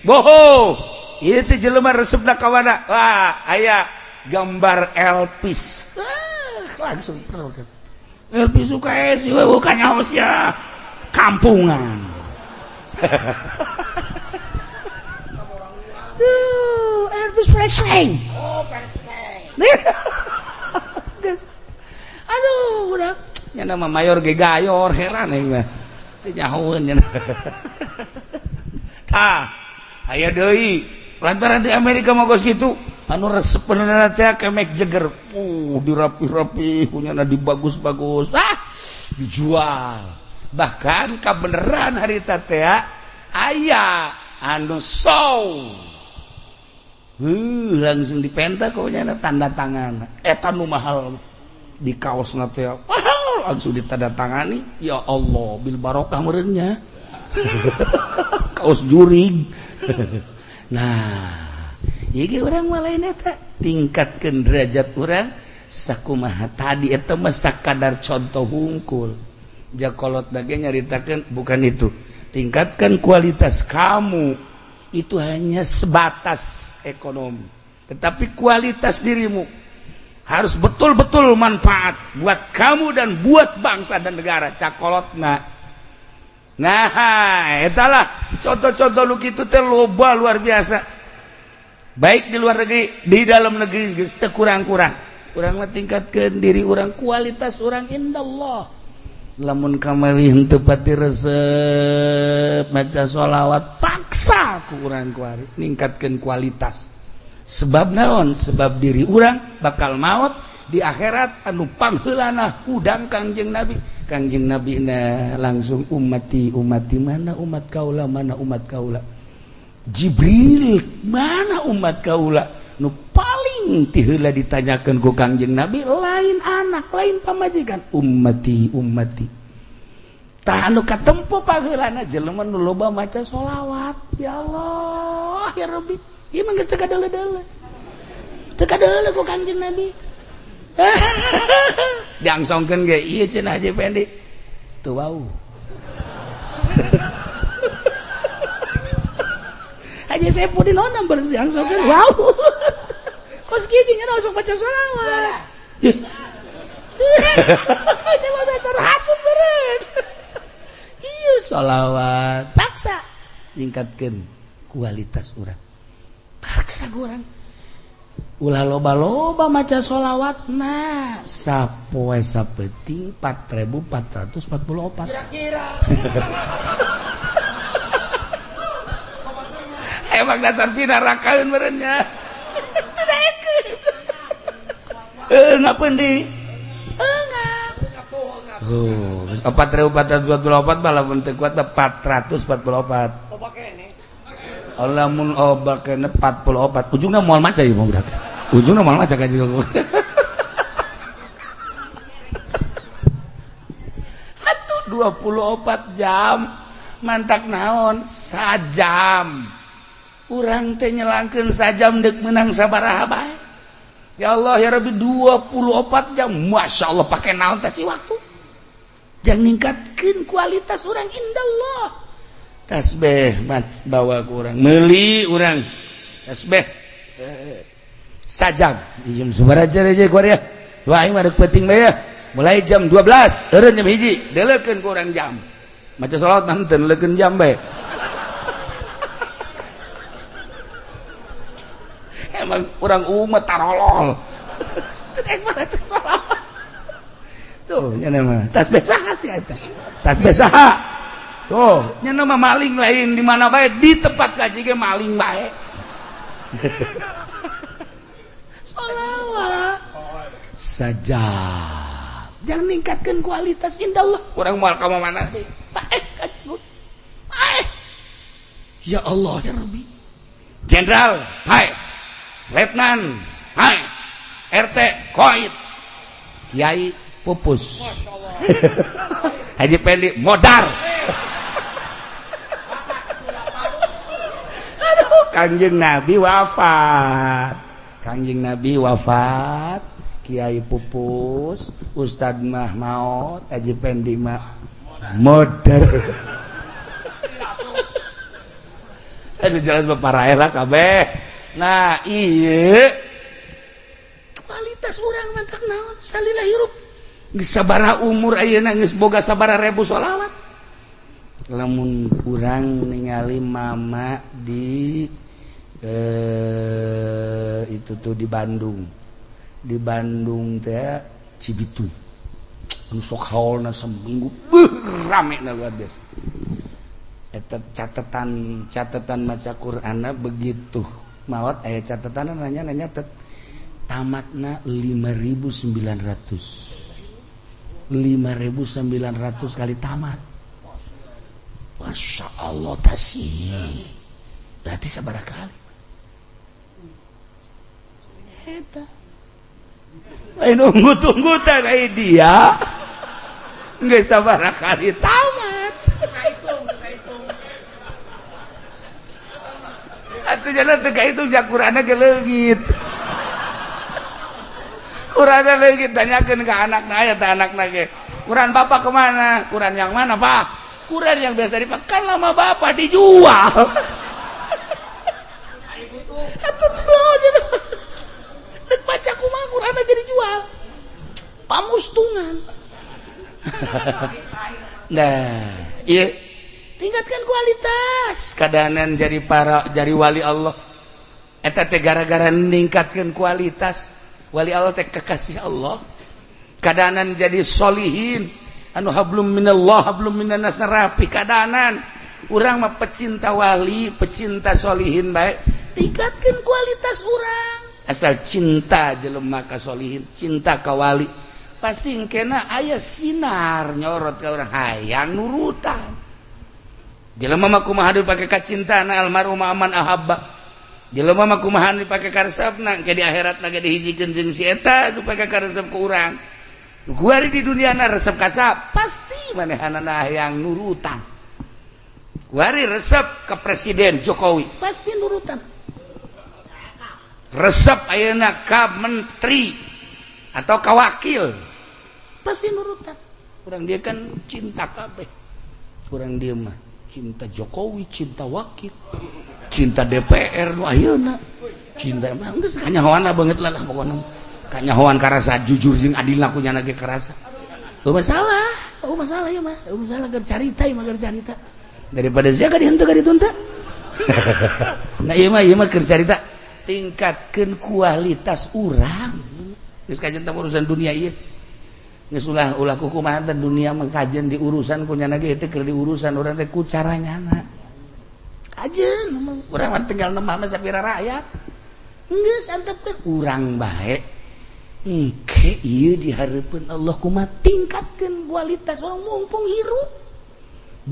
Boho. Itu jelema resepna kawana. Wah, aya gambar Elvis. Langsung Elvis suka esi we bukan nyaos ya. Kampungan. Tuh, Elvis Presley. Oh, Presley. Aduh, udah. Nya nama mayor ge gayor heran euy mah. Teu nyahoeun nya. Tah, aya deui lantaran di Amerika mogos gitu anu resep beneran teh ke Mick Jagger dirapi-rapi punyana dibagus-bagus dijual bahkan kabeneran harita teh aya anu show langsung dipenta pokoknya tanda tangan eta nu mahal di kaosna teh langsung ditandatangani ya Allah bil barokah meureunnya kaos jurig. Nah, ieu urang mah lain eta, tingkatkeun derajat urang sakumaha tadi eta mah sakadar contoh hungkul. Jakolot dage nyaritakeun bukan itu. Tingkatkan kualitas kamu itu hanya sebatas ekonomi, tetapi kualitas dirimu harus betul-betul manfaat buat kamu dan buat bangsa dan negara. Cakolotna. Nah, etalah contoh-contoh lu kitu teh loba luar biasa. Baik di luar negeri, di dalam negeri geus teu kurang-kurang. Urang mah tingkatkeun diri urang, kualitas urang indallah. Lamun kamari henteu pati resep maca sholawat, paksa ku urang kuari ningkatkeun kualitas. Sebab naon? Sebab diri urang bakal maot di akhirat anu pangheulana hudang Kangjeng Nabi. Kangjeng Nabi na langsung umati mana umat kaula, mana umat kaula. Jibril mana umat kaula nu paling paling ti heula ditanyakeun ku Kangjeng Nabi lain anak lain pamajikan ummati tah anu katempo paheulana jelema nu loba maca sholawat ya Allah ya Rabbi ieu mah geus teu kadeule-deule ku Kangjeng Nabi diangsongkeun ge ieu cenah Haji Pendi teu wau Haji Saipudin naon beureum diangsongkeun wau kos kieu nya langsung baca sholawat itu mah terhasut beureun ieu sholawat paksa ningkatkeun kualitas urang paksa urang ulah loba-loba maca sholawatna sapoe sapeting 4444 kira-kira emang dasar pinarakaeun meureun nya ngapeun di oh 4444 malah mun teu kuat 444 Allah mun obakena 44 ujungna moal maca ieu mah budak ujungna moal maca ka jieu atuh 24 jam mantak naon sajam urang teh nyelangkeun sajam deuk meunang sabaraha bae ya Allah ya Rabbi 24 jam Masya Allah pakai naon teh si waktu jangan ningkatkeun kualitas urang indallah tasbih bawa ku urang meuli urang tasbih sajam jam sabaraha aja ku ya coba aing mah deuk penting bae ya mulai jam 12 eureun jam 1 deuleukeun ku urang jam maca salat mah teu deuleukeun jam bae emang urang umat tarolol maca salat tuh nya mah tasbih saha sih eta tasbih saha tuh nya mah maling lain di mana bae di tempat kaji ge maling bae sholawat saja jangan ningkatkeun kualitas indallah urang moal ka mana deui ya Allah ya Rabbi jenderal hai letnan hai RT koit kiai pupus Haji Pendi modar aduh Kangjeng Nabi wafat kiai pupus Ustad mah maot Haji Pendi mah modar aduh jelas baparae lah kabeh nah iya kualitas urang mantak naon salila hirup geus sabaraha umur ayeuna geus boga sabaraha ribu sholawat lamun urang ningali mama di itu tuh di Bandung teh Cibitung anu sok haulna seminggu rame na luar biasa eta catatan maca Qur'anna begitu mawat aya catatan nanya tamatna 5.900 kali tamat Masya Allah tasih berarti sabaraha kali eta lain unggut-unggutan dia geus sabaraha kali tamat atuh jalan teu kahitung jak Qur'anna ge leungit Qur'anna leungit tanyakeun ka anakna aya teh anakna ge Qur'an bapak kemana Qur'an yang mana Pak Qur'an yang biasa dipakai kan lama bapak dijual atuh teu teu baca kumaha Qur'anna ge dijual pamustungan nah ieu tingkatkan kualitas kadahanan jadi wali Allah eta teh gara-gara ningkatkeun kualitas wali Allah teh kekasih Allah kadahanan jadi solihin anu hablum minallah hablum minannas rapi kadahanan urang mah pecinta wali pecinta solihin bae tingkatkeun kualitas urang asal cinta jelema ka solihin cinta ka wali pasti engkena aya sinar nyorot ka urang hayang nurutan jelema mah kumaha deui pake kacintaana almarhum aman ahabba jelema mah kumaha dipake karesepna ke di akhiratna ge dihijikeun jeung si eta dipake karesep ku urang. Kuari di duniana resep kasap pasti manehanana yang nurutan. Kuari resep ke Presiden Jokowi pasti nurutan. Resep ayeuna ka menteri atau ka wakil pasti nurutan. Urang dia kan cinta kabeh. Urang dia mah cinta Jokowi, cinta wakil, cinta DPR nu ayeuna. Cinta mah geus kanyahoana beungeut lah pokona. Kanyahoan karasa jujur jeung adilna kunyana ge karasa. Teu masalah, ya mah. Teu masalah keur carita ieu mah keur carita. Daripada sia ka dihenteu ka ditunta. Nah ieu mah keur carita tingkatkeun kualitas urang. Geus kajen teh urusan dunia ieu. Geus ulah kumaha teh dunia mah kajen di urusan kunyana ge teh keur diurusan urang teh ku caranyana. Kajen urang mah tinggal nemah mah sapira rakyat. Geus antepkeun urang bae. Engke ieu dihareupeun Allah kumaha tingkatkeun kualitas urang mumpung hirup.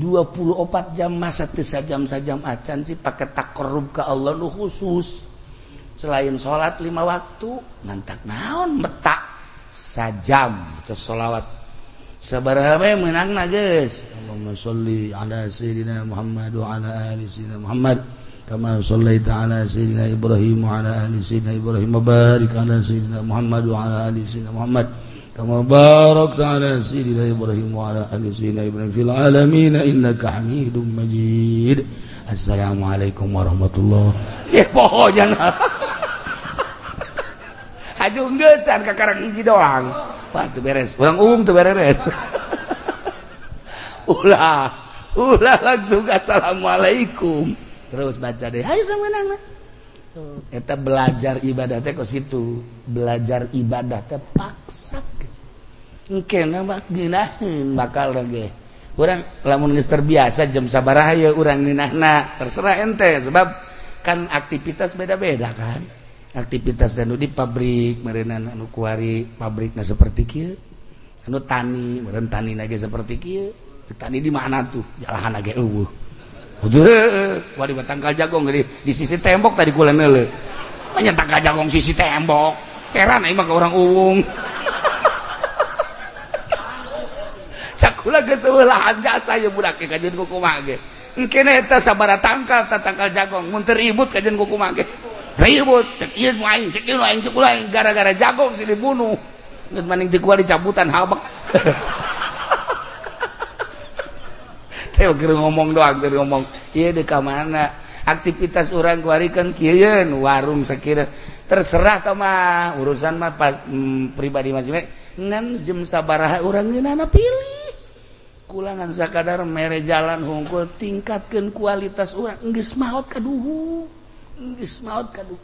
24 jam masa teu sajam-sajam acan sih pake takarrub ka Allah nu khusus. Selain sholat 5 waktu mantak naon metak sajam ce sholawat sabaraha we meunangna geus. Allahumma sholli ala sayyidina Muhammad wa ala ali sayyidina Muhammad kama shallaita ala sayyidina Ibrahim wa ala ali sayyidina Ibrahim barik ala sayyidina Muhammad wa ala ali sayyidina Muhammad kama barakta ala sayyidina Ibrahim wa ala ali sayyidina Ibrahim fil alamin innaka Hamidum Majid. Assalamualaikum warahmatullahi pohonya hajung geusan ka karang hiji doang. Wah teu beres. Urang teu beres. Ulah langsung assalamualaikum. Terus baca deh. Hayu sameunang mah. Eta belajar ibadah teh kos kitu. Belajar ibadah teh paksa. Engke na mah geunaheun bakal ge. Urang lamun geus terbiasa jam sabaraha ye urang ngeunahna terserah ente sebab kan aktivitas beda-beda kan. Aktivitas anu di pabrik meureunana anu kuari pabrikna seperti kieu. Anu tani meureun tanina ge seperti kieu. Tani di mana tuh? Jalahan ge eueuh. Udah, wadi tangkal jagong di sisi tembok tadi kulen heuleu. Nya tangkal jagong sisi tembok. Heran ieu mah ka urang uwung. Sakula geus lahan jasa ye budak ge kajeun ku kumaha ge. Engkene eta sabaraha tangkal jagong mun teu ribut kajeun ku kumaha ge. Ribut cek ieu nu aing cek ieu nu aing cek ulah gara-gara jagong si dibunuh. Geus maning teu kuat dicabutan habak. Teu keur ngomong doang keur ngomong. Ieu deuk ka mana? Aktivitas urang kuarikeun kieu warung sakira. Terserah tah mah urusan mah pribadi masing-masing. Ngan jam sabaraha urang ngeunana pilih. Kulangan sakadar mere jalan hungkul tingkatkeun kualitas urang geus maot ka duhur. Geus maot ka duhur.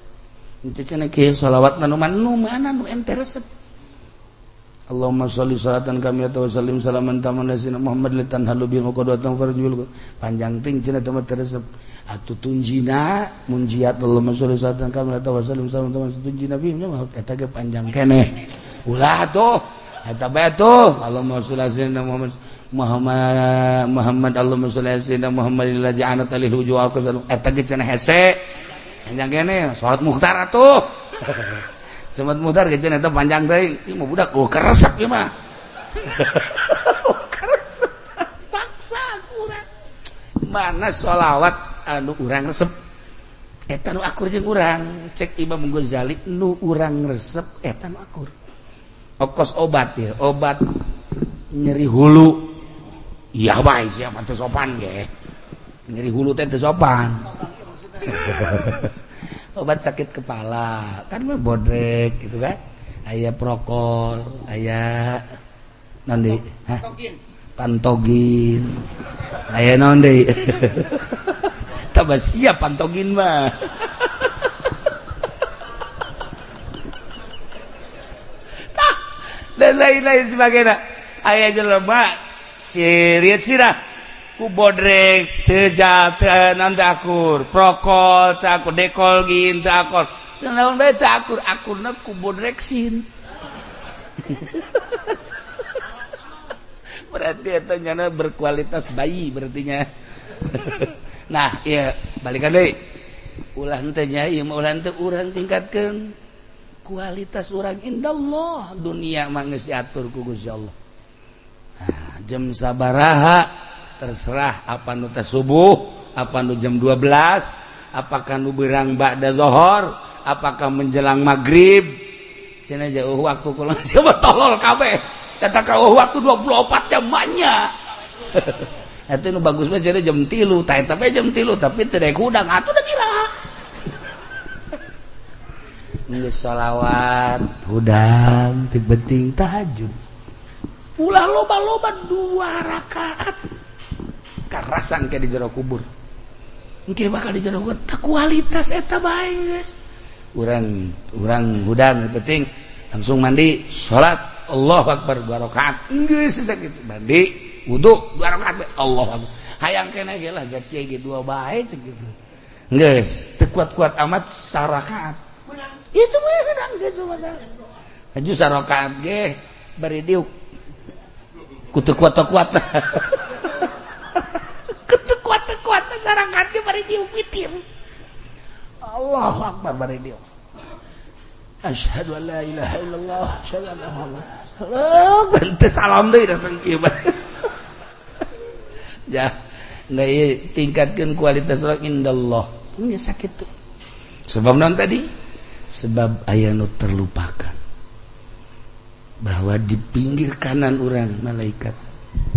Henteu cenah kieu shalawatna nu mana nu ente resep. Allahumma sholli sholatan kamilatan wa sallim salaman taman nasina Muhammad litan halu bil muqaddatan farjul panjang ting cenah teh resep atuh tunjina munjiat Allahumma sholli sholatan kamilatan wa sallim salaman taman tunjina bi mah eta ge panjang keneh ulah tuh eta bae tuh Allahumma sholli sayyidina Muhammad Allahumma sholli sayyidina Muhammadil ladzi anat alil hujuu al qasal eta ge cenah hese panjang keneh salat mukhtar atuh Semat mutar kecil itu panjang teh, ini mau budak, keresep ya mah, keresep, paksa kurang. Mana sholawat anu urang resep, eta nu akur jeung urang, cek Imam Ghazali nu urang resep, eta nu akur. Okos obat ya, obat nyeri hulu, iya bae siapa teu sopan ge, nyeri hulu teh teu sopan. Obat sakit kepala kan mah bodrek gitu kan aya prokol aya naon deui pantogin aya naon deui tambah siap pantogin mah tah dan lain-lain sebagainya aya jelema lihat sirah ku bodrek teu naon teh akur prokol teh akur dekolgin teh akur naon bae teh akurna ku bodreksin berarti eta nyana berkualitas bayi berartinya nah iya balikan deui ulah teu nyai ulah teu urang tingkatkeun kualitas urang indallah dunia mah geus diatur ku Gusti Allah. Nah, jam sabaraha terserah apa nu teh subuh, apa nu jam 12, apakah nu beurang ba'da zuhur, apakah menjelang maghrib. Cenah jauh waktu kula siapa tolol kabeh. Eta ka waktu 24 jam banyak. Eta nu bagus mah cenah jam 3, tah eta mah jam 3 tapi teu daek hudang atuh da gila. Geus shalawat, hudang, ti penting tahajud. Ulah loba-loba 2 rakaat. Karasan ke di jero kubur. Engke bakal di jero kubur. Tak kualitas eta bae, guys. Urang hudang penting langsung mandi, salat, Allahu Akbar 2 rakaat. Geus sakitu. Mandi, wudu 2 rakaat, Allahu Akbar. Hayang keneh ge lah jak kieu ge 2 bae sakitu. Geus, teu kuat-kuat amat sarakaat. Itu mah kadang geus masalah. Haju sarakaat ge bari diuk. Kutu kuat-kuat. Kutu kuat-kuat sarakaat ge bari diuk witir. Allahu Akbar bari diuk. Asyhadu an la ilaha illallah, asyhadu anna Muhammadan rasulullah. Bente salam deui datang kieu. Ya, nggak tingkatkeun kualitas urang indallah. Nya sakitu. Sebab naon tadi? Sebab aya nu terlupakan bahwa di pinggir kanan orang malaikat,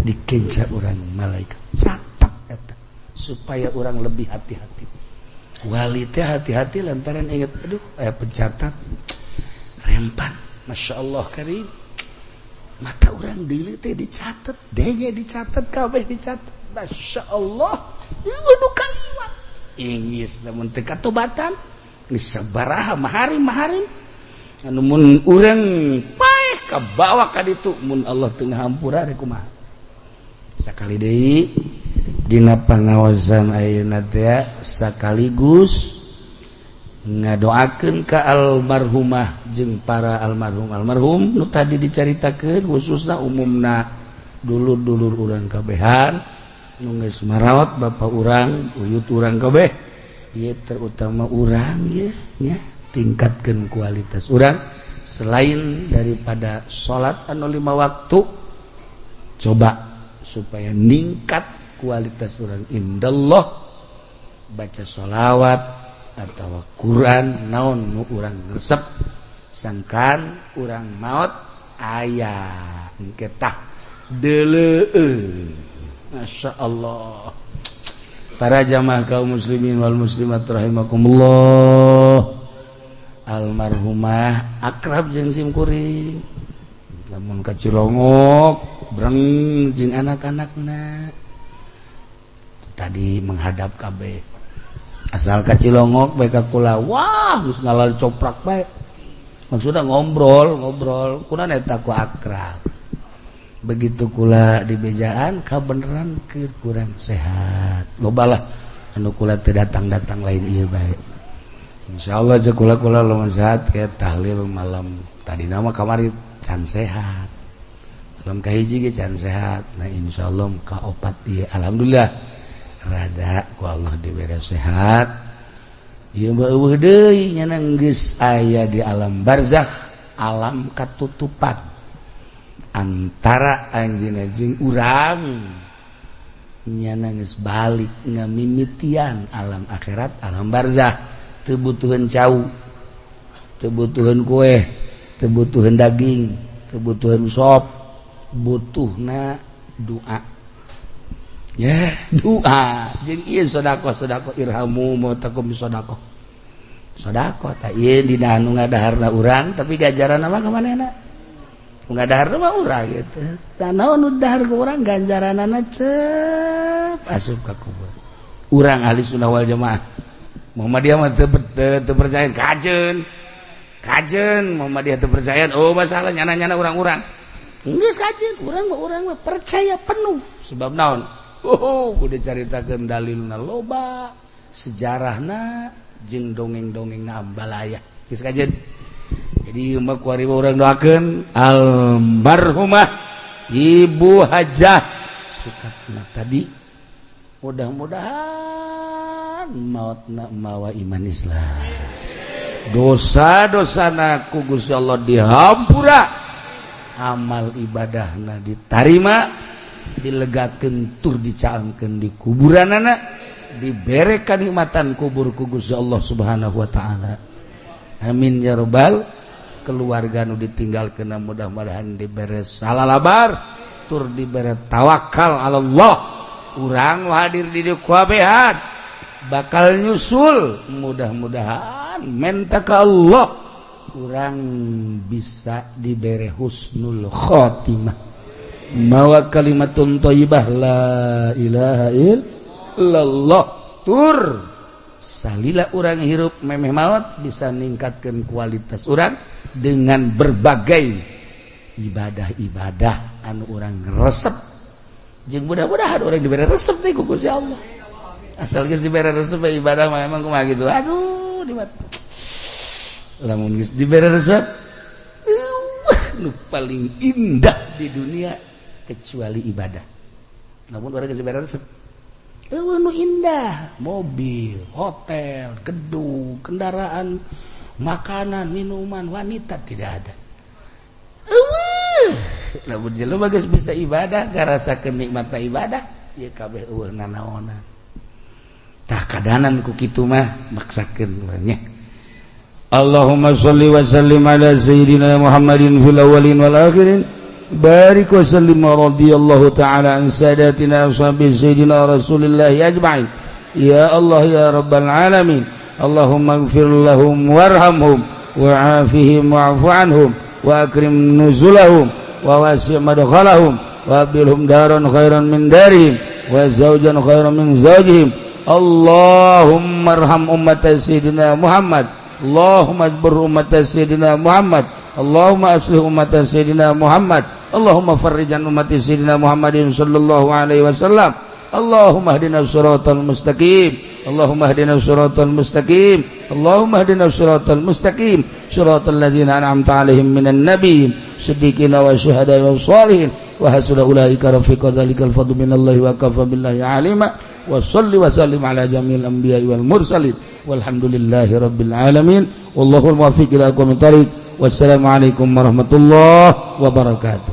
di kenca orang malaikat. Catat eta supaya orang lebih hati-hati. Wali teh hati-hati lantaran ingat aduh aya pencatat rempan. Masya Allah karim. Mata orang deui teh dicatat, denge dicatat, kabeh dicatat. Masya Allah. Ieu kan iwat. Ingis lamun teu katobatan sabaraha maharim anu mun urang paeh kabawa ka ditu mun Allah teu ngahampura rek kumaha. Sakali deui dina pangaosan ayeuna teh sakaligus ngadoakeun ka almarhumah jeung para almarhum nu tadi dicaritakeun khususna umumna dulur-dulur urang kabehan nu geus maraot bapa urang uyut urang kabeh. Ieu terutama urang ya tingkatkeun kualitas urang selain daripada salat anu 5 waktu coba supaya ningkat kualitas urang indallah baca sholawat atawa Quran naon nu urang resep sangkan urang maot aya engke tah deuleu Masya Allah. Para jamaah kaum muslimin wal muslimat rahimakumullah. Almarhumah akrab jeung simkuring. Lamun ka Cilongok, breng jeung anak-anakna. Tadi menghadap kabeh. Asal ka Cilongok bae ka kula, wah geus ngalal coprak bae. Maksudna ngobrol, kunaon eta ku akrab. Begitu kula di bejaan kabeneran keur kurang sehat. Lobalah anu kula teu datang lain ieu bae. Insyaallah je kula lamun sehat ke tahlil malam tadina mah kamari can sehat. Malam kahiji ge can sehat. Nah insyaallah ka opat ieu alhamdulillah rada ku Allah dibere sehat. Ieu mah eueuh deui nyana geus aya di alam barzakh, alam katutupan. Antara anjeunna jeung urang nyana geus balik ngamimitian alam akhirat alam barzakh teu butuheun cau teu butuheun kue teu butuheun daging teu butuheun sop butuhna doa ya doa jeung ieu sedekah irhamu mautakum sedekah tah ieu dina anu ngadaharna urang tapi ganjaranna mah ka manehna ngadahar mah urang gitu. Tanaon nu dahar ke urang ganjaranana cep asup ka kubur. Urang ahli sunnah wal jamaah. Muhammadiyah mah teu percaya kajeun. Muhammadiyah teu percaya oh masalah nyana-nyana urang-urang. Geus kajeun urang mah percaya penuh. Sebab naon? Kudu caritakeun dalilna loba, sejarahna jeung dongeng-dongengna ambalaya. Geus kajeun. Jadi umat kuari orang doakeun almarhumah Ibu Hajah Sukatna tadi mudah-mudahan mautna mawa iman Islam. Dosa-dosana ku Gusti Allah dihampura, amal ibadahna ditarima, dilegakeun tur dicaangkeun di kuburanana, dibere kanikmatan kubur ku Gusti Allah Subhanahu wa taala. Amin ya rabbal. Keluarga nu ditinggalkeun mudah-mudahan dibere salalabar, tur dibere tawakal Allah. Urang hadir di dieu kuabehan bakal nyusul, mudah-mudahan menta ka Allah urang bisa dibere husnul khotimah mawa kalimatun thayyibah la ilaha illallah. Tur salila urang hirup memeh maot bisa ningkatkeun kualitas urang dengan berbagai ibadah-ibadah anu urang resep. Jeung mudah-mudahan urang dibere resep teh ku Gusti Allah. Asal geus dibere resep ibadah mah emang kumaha gitu. Aduh, lamun geus dibere resep nu paling indah di dunia kecuali ibadah. Namun urang geus dibere resep nu indah, mobil, hotel, gedung, kendaraan, makanan, minuman, wanita tidak ada. Lamun jelema geus bisa ibadah, ngarasakeun nikmatna ibadah, ieu kabeh eueuh nanaonan. Tah kadanan ku kitu mah maksakeun nya. Allahumma shalli wa sallim ala sayyidina Muhammadin fil awwalin wal akhirin. Barik wa sallim radhiyallahu ta'ala an sadatina ashabi sayyidina Rasulillah ajma'in. Ya Allah ya rabbal alamin. Allahumma ighfir lahum warhamhum wa'afihim wa'fu anhum wa akrim nuzulahum wa wasi' madkhalahum wa abdilhum daran khairan min darihim wa zawjan khairan min zawjihim. Allahumma arham ummat sayyidina Muhammad, Allahumma ajbur ummat sayyidina Muhammad, Allahumma aslih ummat sayyidina Muhammad, Allahumma farrijan ummat sayyidina Muhammadin sallallahu alaihi wasallam. Allahumma hdina siratal mustaqim, Allahumma hdina siratal mustaqim, Allahumma hdina siratal mustaqim, siratal ladzina an'amta alaihim minan nabiyyin siddiqina wa syuhada'i was shalihin wa hasuna ulaika rafiqa. Dzalikal fadlu minallahi wa kafa billahi alima. Wa shalli wa sallim ala jamil anbiya'i wal mursalin walhamdulillahi rabbil alamin. Wallahul muwaffiq ila aqwamit thariq. Wassalamu alaikum warahmatullahi wabarakatuh.